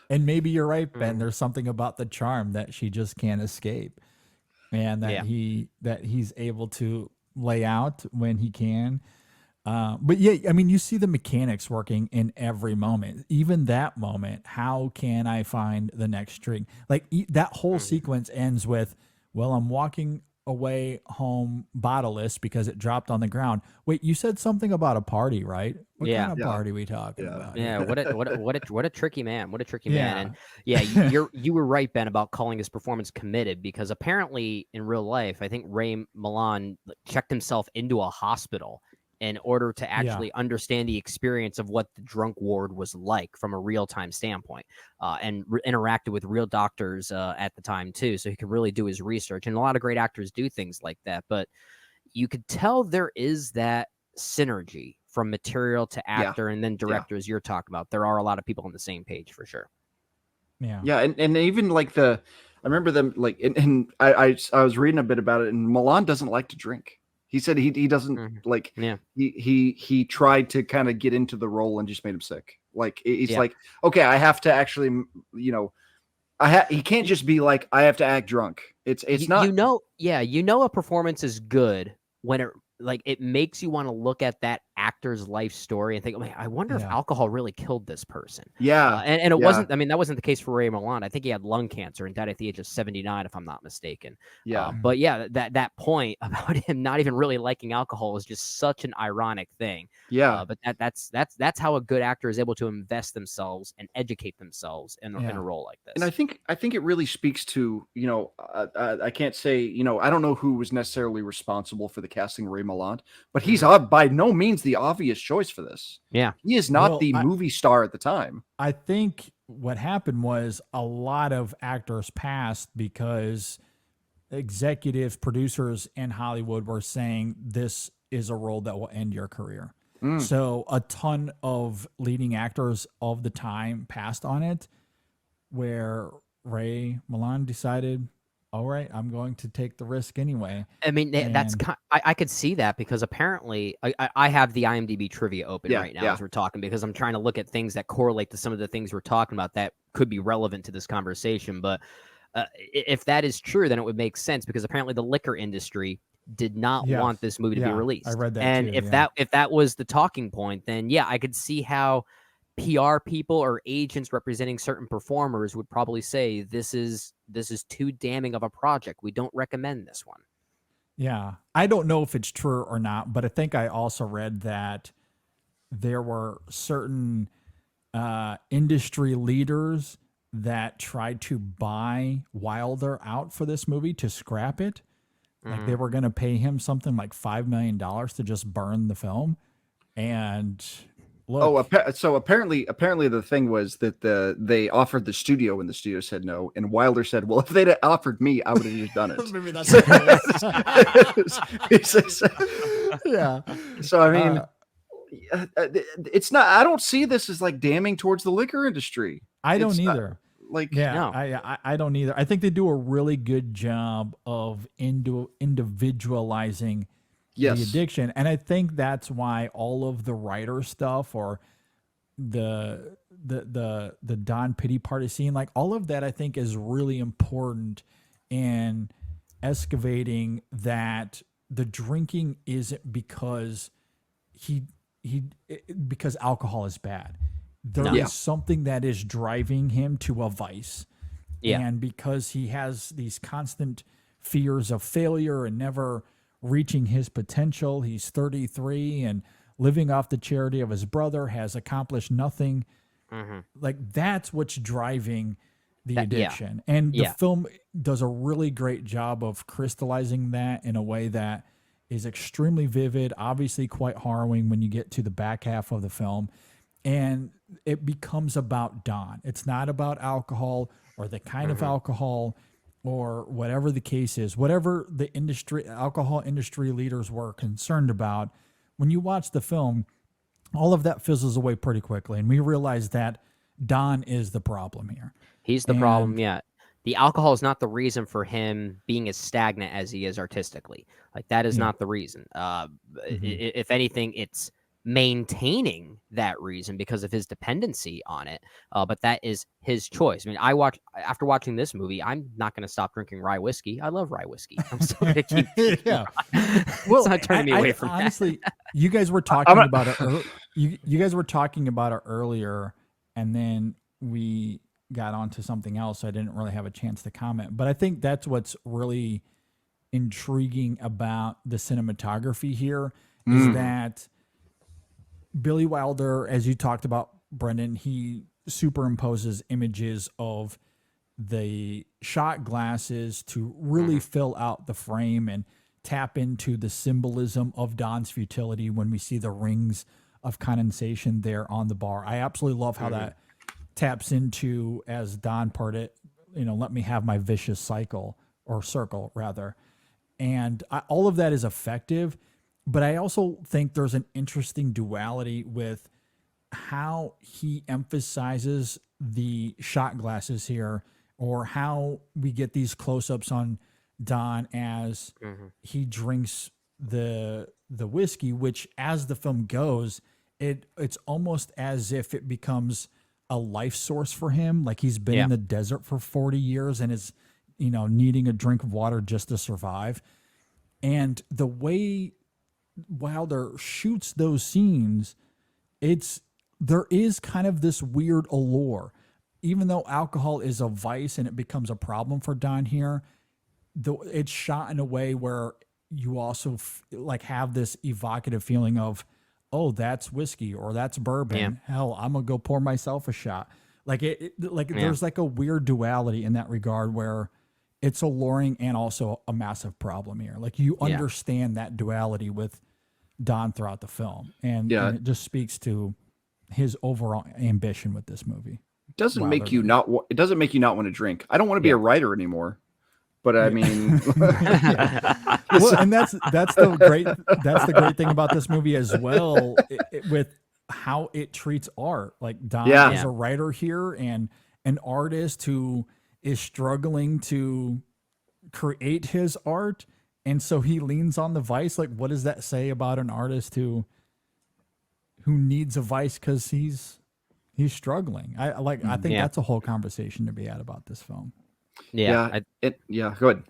and maybe you're right, Ben. There's something about the charm that she just can't escape, and that he's able to lay out when he can. But yeah, I mean, you see the mechanics working in every moment. Even that moment, how can I find the next string? Like that whole sequence ends with, "Well, I'm walking away home bottleless because it dropped on the ground." Wait, you said something about a party, right? What kind of party are we talking about? Yeah, what a tricky man. What a tricky man. And you were right, Ben, about calling his performance committed, because apparently in real life, I think Ray Milland checked himself into a hospital in order to actually understand the experience of what the drunk ward was like from a real-time standpoint, and interacted with real doctors at the time too, so he could really do his research. And a lot of great actors do things like that, but you could tell there is that synergy from material to actor and then director, as you're talking about. There are a lot of people on the same page for sure. And even like I remember them like, and I was reading a bit about it, and Milan doesn't like to drink. He said he doesn't like. He tried to kind of get into the role and just made him sick. Like he's like, okay, I have to actually, he can't just be like, I have to act drunk. It's not. A performance is good when it makes you want to look at that actor's life story and think, oh, I wonder if alcohol really killed this person. And it wasn't. I mean, that wasn't the case for Ray Milland. I think he had lung cancer and died at the age of 79, if I'm not mistaken. But that point about him not even really liking alcohol is just such an ironic thing. But that's how a good actor is able to invest themselves and educate themselves in a role like this. And I think it really speaks to, I can't say, I don't know who was necessarily responsible for the casting of Ray Milland, but he's by no means the obvious choice for this. He is not the movie star at the time. I think what happened was a lot of actors passed because executive producers in Hollywood were saying this is a role that will end your career. So a ton of leading actors of the time passed on it, where Ray Milland decided, all right, I'm going to take the risk anyway. I mean, I could see that, because apparently I have the IMDb trivia open right now as we're talking, because I'm trying to look at things that correlate to some of the things we're talking about that could be relevant to this conversation. But if that is true, then it would make sense, because apparently the liquor industry did not want this movie to be released. I read that and too, if that was the talking point, then I could see how PR people or agents representing certain performers would probably say this is too damning of a project. We don't recommend this one. Yeah. I don't know if it's true or not, but I think I also read that there were certain industry leaders that tried to buy Wilder out for this movie to scrap it. Like they were going to pay him something like $5 million to just burn the film. And look, so apparently the thing was that they offered the studio and the studio said no, and Wilder said, well, if they'd offered me, I would have just done it. Maybe that's So I mean, it's not. I don't see this as like damning towards the liquor industry. I don't either. I don't either. I think they do a really good job of individualizing the addiction, and I think that's why all of the writer stuff or the Don Pity party scene, like all of that, I think is really important in excavating that the drinking isn't because because alcohol is bad. There is something that is driving him to a vice. Yeah. And because he has these constant fears of failure and never reaching his potential, he's 33 and living off the charity of his brother, has accomplished nothing. Like, that's what's driving the addiction. And the film does a really great job of crystallizing that in a way that is extremely vivid, obviously quite harrowing when you get to the back half of the film. And it becomes about Don. It's not about alcohol or the kind of alcohol or whatever the case is, whatever the alcohol industry leaders were concerned about. When you watch the film, all of that fizzles away pretty quickly. And we realize that Don is the problem here. He's the problem, yeah. The alcohol is not the reason for him being as stagnant as he is artistically. Like, that is not the reason. If anything, it's maintaining that reason because of his dependency on it. But that is his choice. I mean, after watching this movie, I'm not going to stop drinking rye whiskey. I love rye whiskey. I'm still going to keep yeah. Well, it's not turning me away from honestly, that. You guys were talking about it. You guys were talking about it earlier, and then we got onto something else. So I didn't really have a chance to comment, but I think that's what's really intriguing about the cinematography here is that Billy Wilder, as you talked about, Brendan, he superimposes images of the shot glasses to really fill out the frame and tap into the symbolism of Don's futility when we see the rings of condensation there on the bar. I absolutely love how that taps into, as Don part it, let me have my vicious cycle or circle rather. And all of that is effective. But I also think there's an interesting duality with how he emphasizes the shot glasses here, or how we get these close-ups on Don as he drinks the whiskey, which as the film goes, it's almost as if it becomes a life source for him. Like he's been in the desert for 40 years and is, needing a drink of water just to survive. And the way Wilder shoots those scenes, there is kind of this weird allure. Even though alcohol is a vice and it becomes a problem for Don here, it's shot in a way where you also have this evocative feeling of, oh, that's whiskey or that's bourbon. Yeah. Hell, I'm gonna go pour myself a shot. There's like a weird duality in that regard where it's alluring and also a massive problem here. Like you understand that duality with Don throughout the film, and it just speaks to his overall ambition with this movie. It doesn't make you not want to drink. I don't want to be a writer anymore, but I mean, well, and that's the great thing about this movie as well, with how it treats art. Like Don is a writer here and an artist who is struggling to create his art. And so he leans on the vice. Like, what does that say about an artist who needs a vice because he's struggling? I think that's a whole conversation to be had about this film. Yeah. Go ahead.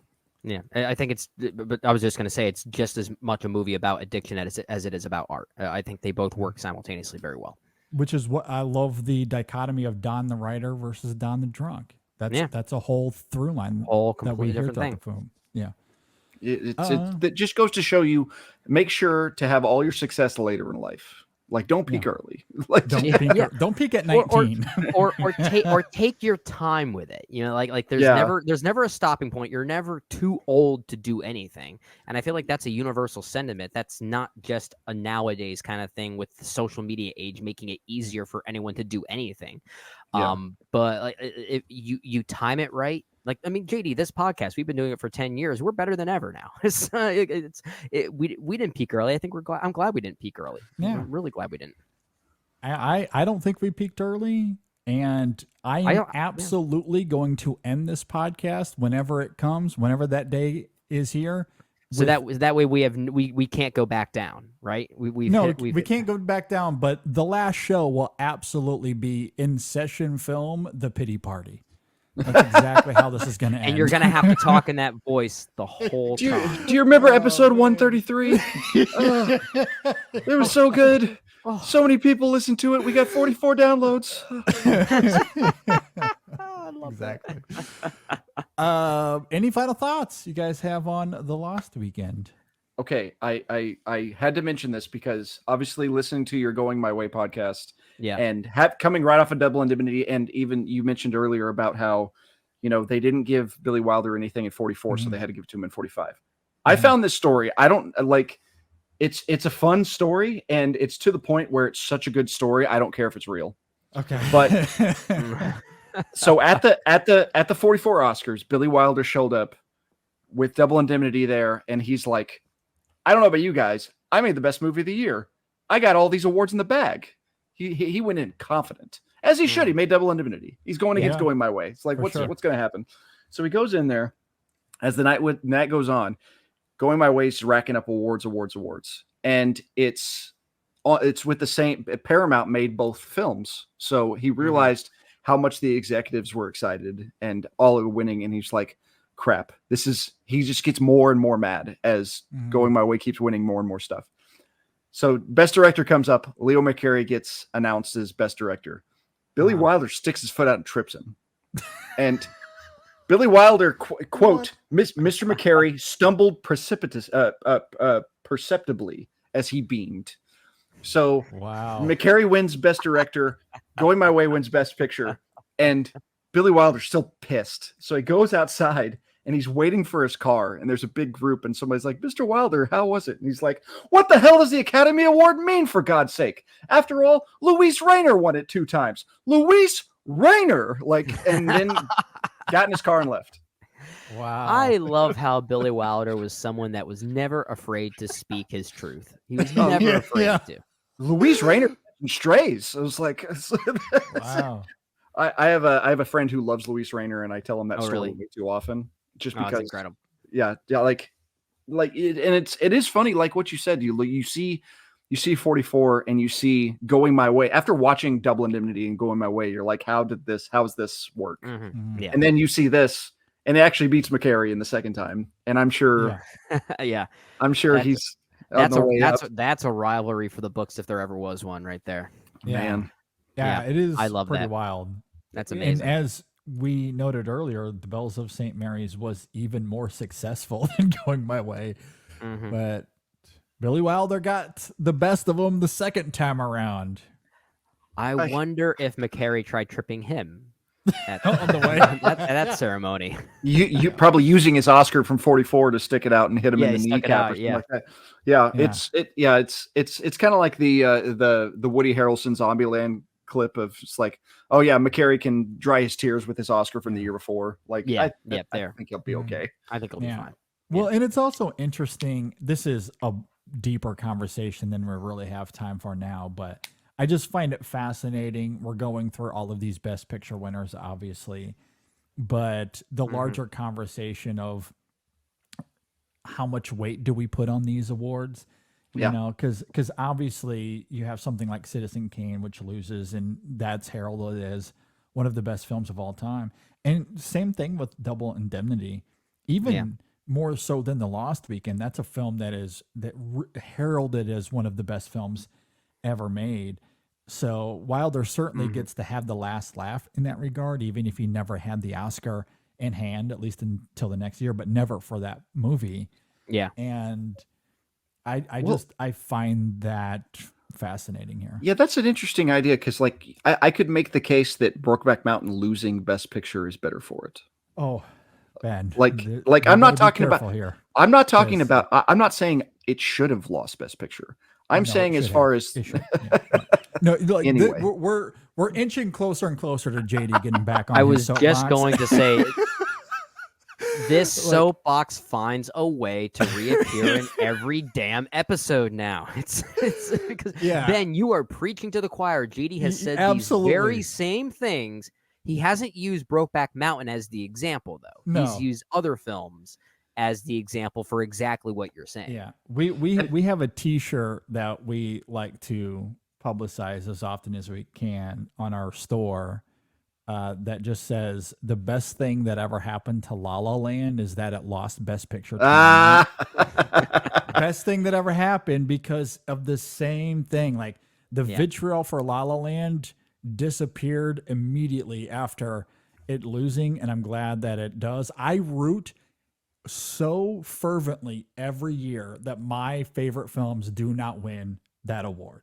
Yeah, I think but I was just going to say it's just as much a movie about addiction as it is about art. I think they both work simultaneously very well. Which is what I love, the dichotomy of Don the writer versus Don the drunk. That's a whole through line that we hear throughout the film. Yeah. It just goes to show you, make sure to have all your success later in life. Like, don't peak early. Like, don't peak at 19. or take your time with it. There's never a stopping point. You're never too old to do anything. And I feel like that's a universal sentiment. That's not just a nowadays kind of thing with the social media age making it easier for anyone to do anything. But if you time it right. Like, I mean, JD, this podcast, we've been doing it for 10 years. We're better than ever now. We didn't peak early. I think I'm glad we didn't peak early. Yeah. I'm really glad we didn't. I don't think we peaked early, and I am absolutely going to end this podcast whenever it comes, whenever that day is here. So that way we can't go back down, right? We can't go back down, but the last show will absolutely be InSession Film, The Pity Party. That's exactly how this is going to end. And you're going to have to talk in that voice the whole time. Do you remember episode 133? It was so good. So many people listened to it. We got 44 downloads. I Exactly. Any final thoughts you guys have on The Lost Weekend? Okay, I had to mention this because obviously listening to your Going My Way podcast, and coming right off of Double Indemnity, and even you mentioned earlier about how, they didn't give Billy Wilder anything at 44, so they had to give it to him at 45. I found this story. I don't like. It's a fun story, and it's to the point where it's such a good story. I don't care if it's real. Okay, but so at the 44 Oscars, Billy Wilder showed up with Double Indemnity there, and he's like, I don't know about you guys, I made the best movie of the year. I got all these awards in the bag. He went in confident, as he should. He made Double Indemnity. He's going against Going My Way. It's like, what's going to happen? So he goes in there as the night goes on. Going My Way is racking up awards, and it's with the same. Paramount made both films, so he realized how much the executives were excited and all of winning, and he's like, crap, he just gets more and more mad as Going My Way keeps winning more and more stuff. So best director comes up. Leo McCarey gets announced as best director. Billy Wilder sticks his foot out and trips him. And Billy Wilder, quote, Mr. McCarey stumbled perceptibly as he beamed. So McCarey wins best director. Going My Way wins best picture. And Billy Wilder's still pissed. So he goes outside and he's waiting for his car. And there's a big group. And somebody's like, Mr. Wilder, how was it? And he's like, what the hell does the Academy Award mean, for God's sake? After all, Luis Rayner won it 2 times. Luis Rayner! And then got in his car and left. Wow. I love how Billy Wilder was someone that was never afraid to speak his truth. He was never afraid to. Luis Rayner strays. I was like, wow. I have a friend who loves Luis Rayner, and I tell him that story really? way too often, just because. It's incredible. Yeah, it is funny, like what you said. You see 44, and you see Going My Way. After watching Double Indemnity and Going My Way, you're like, how's this work? Yeah. And then you see this, and it actually beats McCarey in the second time, and I'm sure. I'm sure he's. That's a rivalry for the books if there ever was one, right there. Man. Yeah, it is. I love pretty that. wild. That's amazing. And as we noted earlier, The Bells of St. Mary's was even more successful than Going My Way. But Billy Wilder got the best of them the second time around. I wonder if McCarey tried tripping him on the way at that ceremony. You probably using his Oscar from 44 to stick it out and hit him in the kneecap or something like that. It's kind of like the Woody Harrelson Zombieland clip of it's like, oh yeah, McCarey can dry his tears with his Oscar from the year before. Like, I think he'll be okay. I think he'll be fine. Well, and it's also interesting. This is a deeper conversation than we really have time for now, but I just find it fascinating. We're going through all of these Best Picture winners, obviously, but the larger conversation of how much weight do we put on these awards? You know, because obviously you have something like Citizen Kane, which loses, and that's heralded as one of the best films of all time. And same thing with Double Indemnity, even more so than The Lost Weekend. That's a film that is heralded as one of the best films ever made. So Wilder certainly gets to have the last laugh in that regard, even if he never had the Oscar in hand, at least until the next year, but never for that movie. Yeah. And I find that fascinating here. Yeah, that's an interesting idea because, like, I could make the case that Brokeback Mountain losing Best Picture is better for it. Oh, bad. Like I'm not talking about here. I'm not talking about. I'm not saying it should have lost Best Picture. I'm saying as far as no, like anyway. we're inching closer and closer to JD getting back on. I was his just soapbox. going to say. This soapbox finds a way to reappear in every damn episode now. It's because Ben, you are preaching to the choir. JD has said these very same things. He hasn't used Brokeback Mountain as the example, though. No. He's used other films as the example for exactly what you're saying. Yeah, we have a T-shirt that we like to publicize as often as we can on our store. That just says the best thing that ever happened to La La Land is that it lost Best Picture. Best thing that ever happened because of the same thing. Like the vitriol for La La Land disappeared immediately after it losing, and I'm glad that it does. I root so fervently every year that my favorite films do not win that award,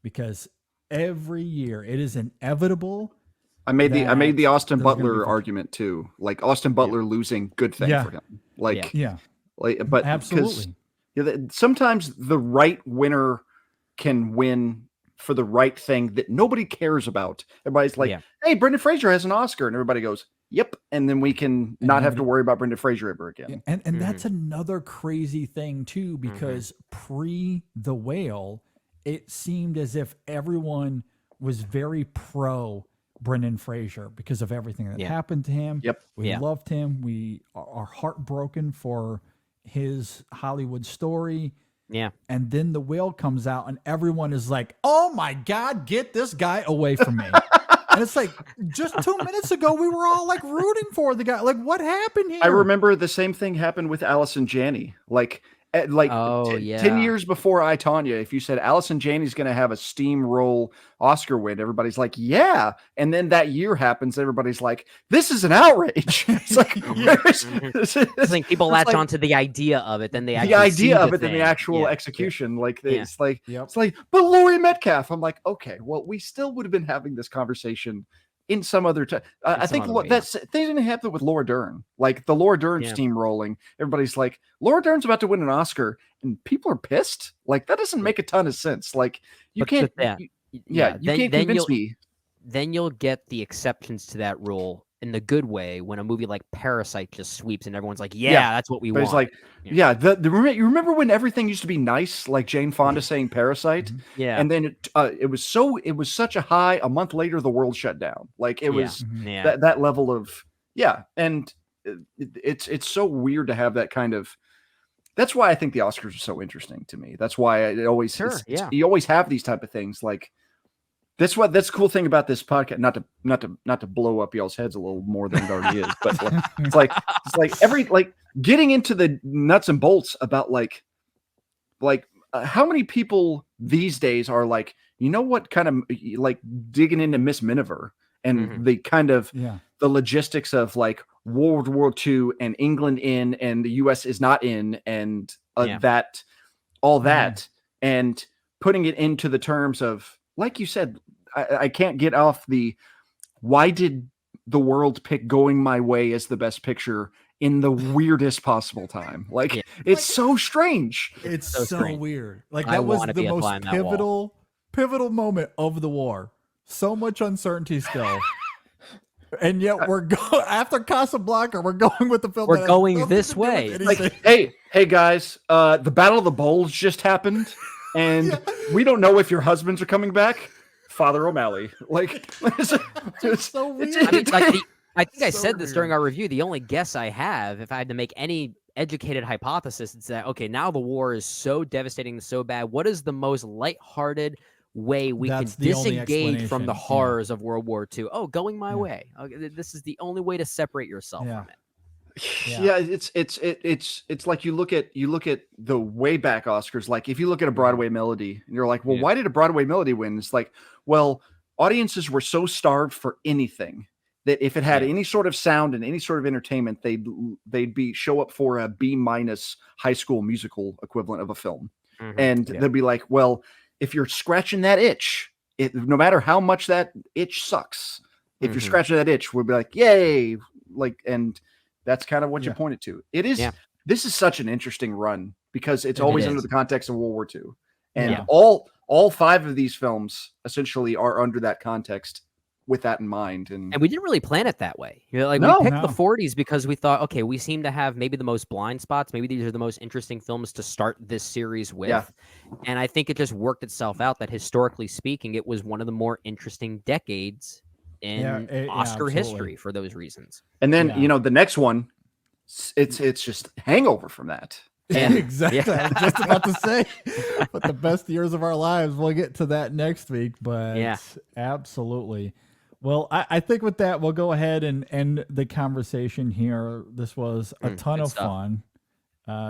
because every year it is inevitable. I made the Austin Butler argument too. Like Austin Butler losing, good thing for him. Like but absolutely. Sometimes the right winner can win for the right thing that nobody cares about. Everybody's like, "Hey, Brendan Fraser has an Oscar," and everybody goes, "Yep," and then we can not have to worry about Brendan Fraser ever again. And that's another crazy thing too, because pre The Whale, it seemed as if everyone was very pro Brendan Fraser because of everything that happened to him. Yep. We loved him. We are heartbroken for his Hollywood story. Yeah. And then The Whale comes out and everyone is like, "Oh my God, get this guy away from me." And it's like, just 2 minutes ago, we were all like rooting for the guy. Like, what happened here? I remember the same thing happened with Allison Janney. Like 10 years before I, Tonya, if you said Allison Janney's going to have a steamroll Oscar win, everybody's like, yeah. And then that year happens. Everybody's like, this is an outrage. It's like, it's like people latch onto the idea of it. Then they the idea of it, then the actual execution. Like, it's like, it's like, but Laurie Metcalf. I'm like, okay, well, we still would have been having this conversation in some other time. I think that's they didn't happen with Laura Dern. Like the Laura Dern steamrolling. Everybody's like, Laura Dern's about to win an Oscar, and people are pissed. Like that doesn't make a ton of sense. Like you can't. You can't convince me. Then you'll get the exceptions to that rule in the good way when a movie like Parasite just sweeps and everyone's like, that's what we want. It's like, you remember when everything used to be nice, like Jane Fonda saying Parasite? And then it was such a high, a month later, the world shut down. Like it was that level of, and it's so weird to have that kind of, that's why I think the Oscars are so interesting to me. That's why it always, you always have these type of things. Like, that's the cool thing about this podcast. Not to blow up y'all's heads a little more than it already is, but it's like getting into the nuts and bolts about like how many people these days are like, you know what, kind of like digging into Miss Miniver and the kind of the logistics of like World War II and England in and the US is not in and that and putting it into the terms of, like you said, I can't get off the, why did the world pick Going My Way as the best picture in the weirdest possible time? Like, it's so strange. It's so weird. Like, that was the most pivotal moment of the war. So much uncertainty still. And yet we're going after Casablanca. We're going with the film. We're going this way. Like, hey guys, the Battle of the Bulge just happened. And we don't know if your husbands are coming back. Father O'Malley. Like, it's so weird. I think I said this during our review. The only guess I have, if I had to make any educated hypothesis, it's that, okay, now the war is so devastating and so bad. What is the most lighthearted way we can disengage from the horrors of World War II? Oh, Going My Way. Okay, this is the only way to separate yourself from it. It's like you look at the way back Oscars. Like if you look at a Broadway melody and you're like, well, why did a Broadway melody win? It's like, well, audiences were so starved for anything that if it had any sort of sound and any sort of entertainment, they'd show up for a B- High School Musical equivalent of a film. And they'd be like, well, if you're scratching that itch, no matter how much that itch sucks, if you're scratching that itch, we'll be like, yay. Like, and that's kind of what you pointed to. It is. This is such an interesting run because it's always under the context of World War II, and all five of these films essentially are under that context with that in mind. And we didn't really plan it that way. We picked the 40s because we thought, okay, we seem to have maybe the most blind spots. Maybe these are the most interesting films to start this series with. And I think it just worked itself out that historically speaking, it was one of the more interesting decades in Oscar history for those reasons. And then, the next one, it's just hangover from that. And exactly. I was just about to say, but the best years of our lives, we'll get to that next week, but absolutely. Well, I think with that, we'll go ahead and end the conversation here. This was a ton of fun.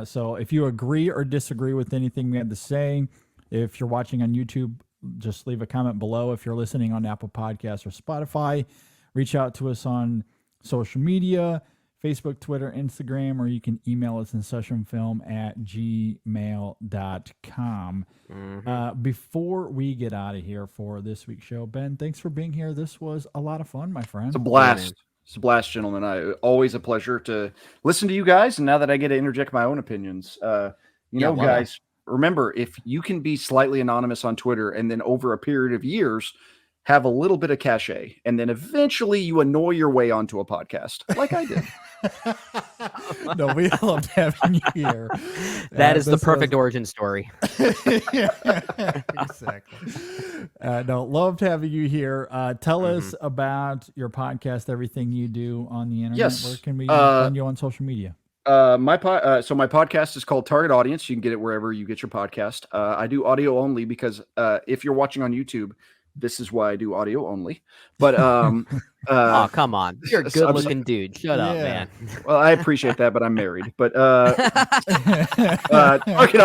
So if you agree or disagree with anything we had to say, if you're watching on YouTube, just leave a comment below. If you're listening on Apple Podcasts or Spotify, reach out to us on social media, Facebook, Twitter, Instagram, or you can email us InSessionFilm@gmail.com. Before we get out of here for this week's show, Ben, thanks for being here. This was a lot of fun, my friend. It's a blast. It's a blast, gentlemen. Always a pleasure to listen to you guys. And now that I get to interject my own opinions, guys, remember, if you can be slightly anonymous on Twitter and then over a period of years have a little bit of cachet, and then eventually you annoy your way onto a podcast like I did. No, we loved having you here. That is the perfect origin story. Exactly. No, loved having you here. Tell us about your podcast, everything you do on the internet. Yes. Where can we find you on social media? So my podcast is called Target Audience. You can get it wherever you get your podcast. I do audio only because if you're watching on YouTube, this is why I do audio only. But oh, come on, you're a good-looking dude. Shut up, man. Well, I appreciate that, but I'm married. But Target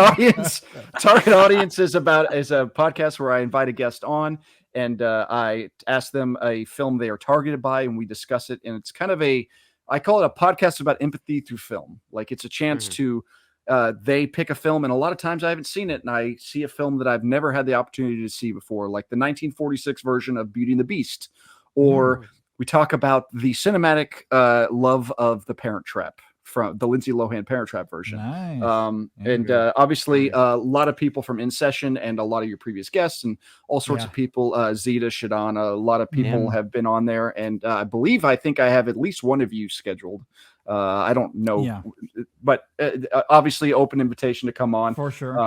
Audience is a podcast where I invite a guest on, and I ask them a film they are targeted by, and we discuss it. And it's kind of I call it a podcast about empathy through film. Like, it's a chance to. They pick a film, and a lot of times I haven't seen it, and I see a film that I've never had the opportunity to see before, like the 1946 version of Beauty and the Beast, or we talk about the cinematic love of The Parent Trap from the Lindsay Lohan Parent Trap version. Nice. Obviously a lot of people from InSession and a lot of your previous guests and all sorts of people, Zeta, Shadana, a lot of people have been on there, and I think I have at least one of you scheduled. I don't know, but obviously open invitation to come on. For sure.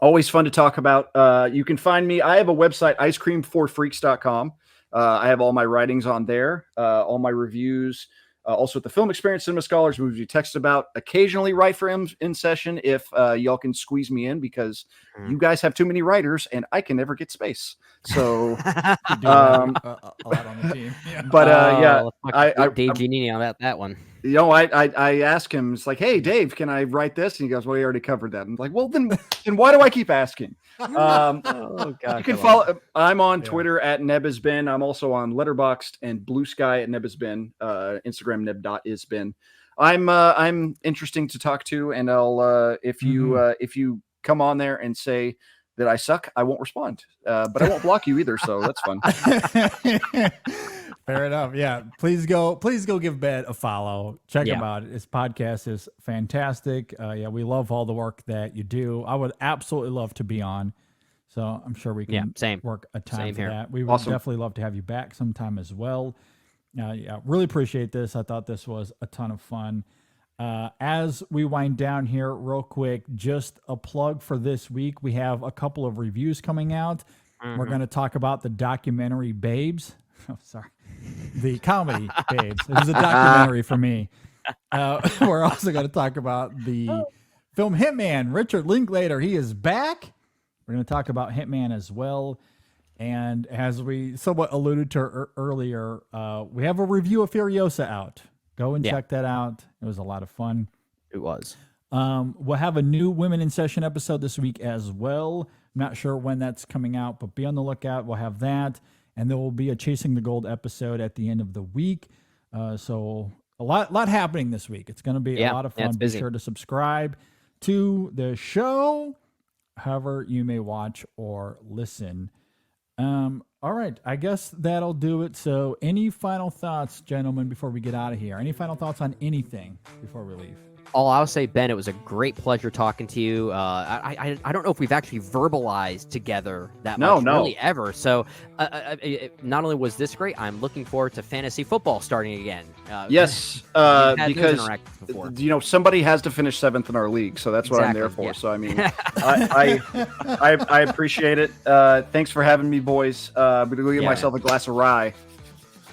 Always fun to talk about. You can find me. I have a website, icecreamforfreaks.com. I have all my writings on there, all my reviews, also at the Film Experience, Cinema Scholars, movies we text about. Occasionally write for InSession if y'all can squeeze me in, because you guys have too many writers and I can never get space. So a lot on the team. But I Dave Giannini on that one. I ask him, it's like, hey, Dave, can I write this? And he goes, well, you already covered that. I'm like, well, then why do I keep asking? God, you can follow. I'm on Twitter at nebisben. I'm also on Letterboxd and Blue Sky at nebisben. Instagram neb.isben. I'm interesting to talk to, and I'll if you come on there and say that I suck, I won't respond. But I won't block you either, so that's fun. Fair enough. Yeah. Please go give Ben a follow. Check him out. His podcast is fantastic. We love all the work that you do. I would absolutely love to be on. So I'm sure we can work a time for that. We would definitely love to have you back sometime as well. Really appreciate this. I thought this was a ton of fun. As we wind down here real quick, just a plug for this week. We have a couple of reviews coming out. We're going to talk about the documentary Babes. Oh, sorry. The comedy Babes. This is a documentary for me. We're also going to talk about the film Hitman. Richard Linklater, he is back. We're going to talk about Hitman as well. And as we somewhat alluded to earlier, we have a review of Furiosa out. Go and check that out. It was a lot of fun. It was. We'll have a new Women in Session episode this week as well. I'm not sure when that's coming out, but be on the lookout. We'll have that. And there will be a Chasing the Gold episode at the end of the week. So a lot happening this week. It's going to be a lot of fun. Be sure to subscribe to the show, however you may watch or listen. All right. I guess that'll do it. So any final thoughts, gentlemen, before we get out of here? Any final thoughts on anything before we leave? All I'll say, Ben, it was a great pleasure talking to you. I don't know if we've actually verbalized together that much really ever. So not only was this great, I'm looking forward to fantasy football starting again. Yes, because somebody has to finish 7th in our league, so that's what I'm there for. Yeah. So I mean, I appreciate it. Thanks for having me, boys. I'm gonna go get myself a glass of rye.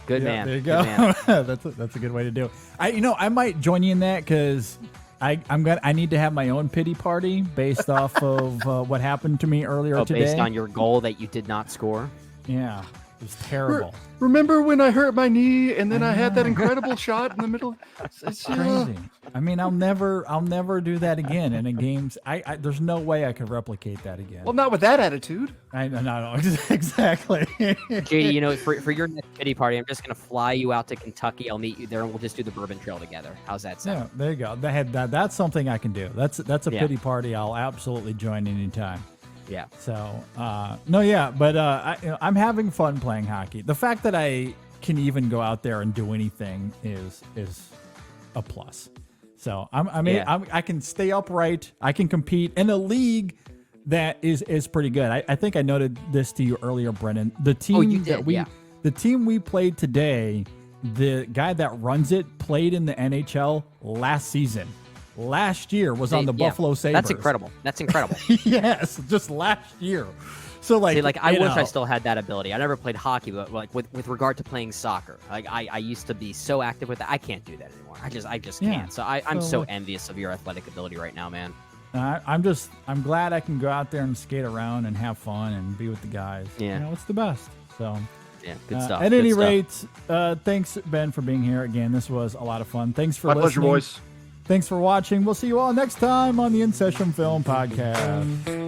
Good man. There you go. That's a good way to do it. I might join you in that because I need to have my own pity party based off of what happened to me earlier today. Based on your goal that you did not score. Yeah. It was terrible. Remember when I hurt my knee and then I had that incredible shot in the middle? It's crazy. I mean, I'll never do that again. And in games, there's no way I could replicate that again. Well, not with that attitude. I know exactly. Gee, for your next pity party, I'm just gonna fly you out to Kentucky. I'll meet you there, and we'll just do the Bourbon Trail together. How's that sound? Yeah, there you go. That's something I can do. That's a pity party I'll absolutely join anytime. Yeah. So, but I'm having fun playing hockey. The fact that I can even go out there and do anything is a plus. So I can stay upright. I can compete in a league that is pretty good. I think I noted this to you earlier, Brennan. The team the team we played today, the guy that runs it played in the NHL last season. Last year was on the Buffalo Sabres. That's incredible. Yes, just last year. So I wish I still had that ability. I never played hockey, but like with regard to playing soccer, like I used to be so active with that. I can't do that anymore. I just can't. So I'm so envious of your athletic ability right now, man. I'm glad I can go out there and skate around and have fun and be with the guys. Yeah, it's the best. So yeah, good stuff. At any rate, thanks Ben for being here again. This was a lot of fun. Thanks for listening. My pleasure, boys. Thanks for watching. We'll see you all next time on the InSession Film Podcast.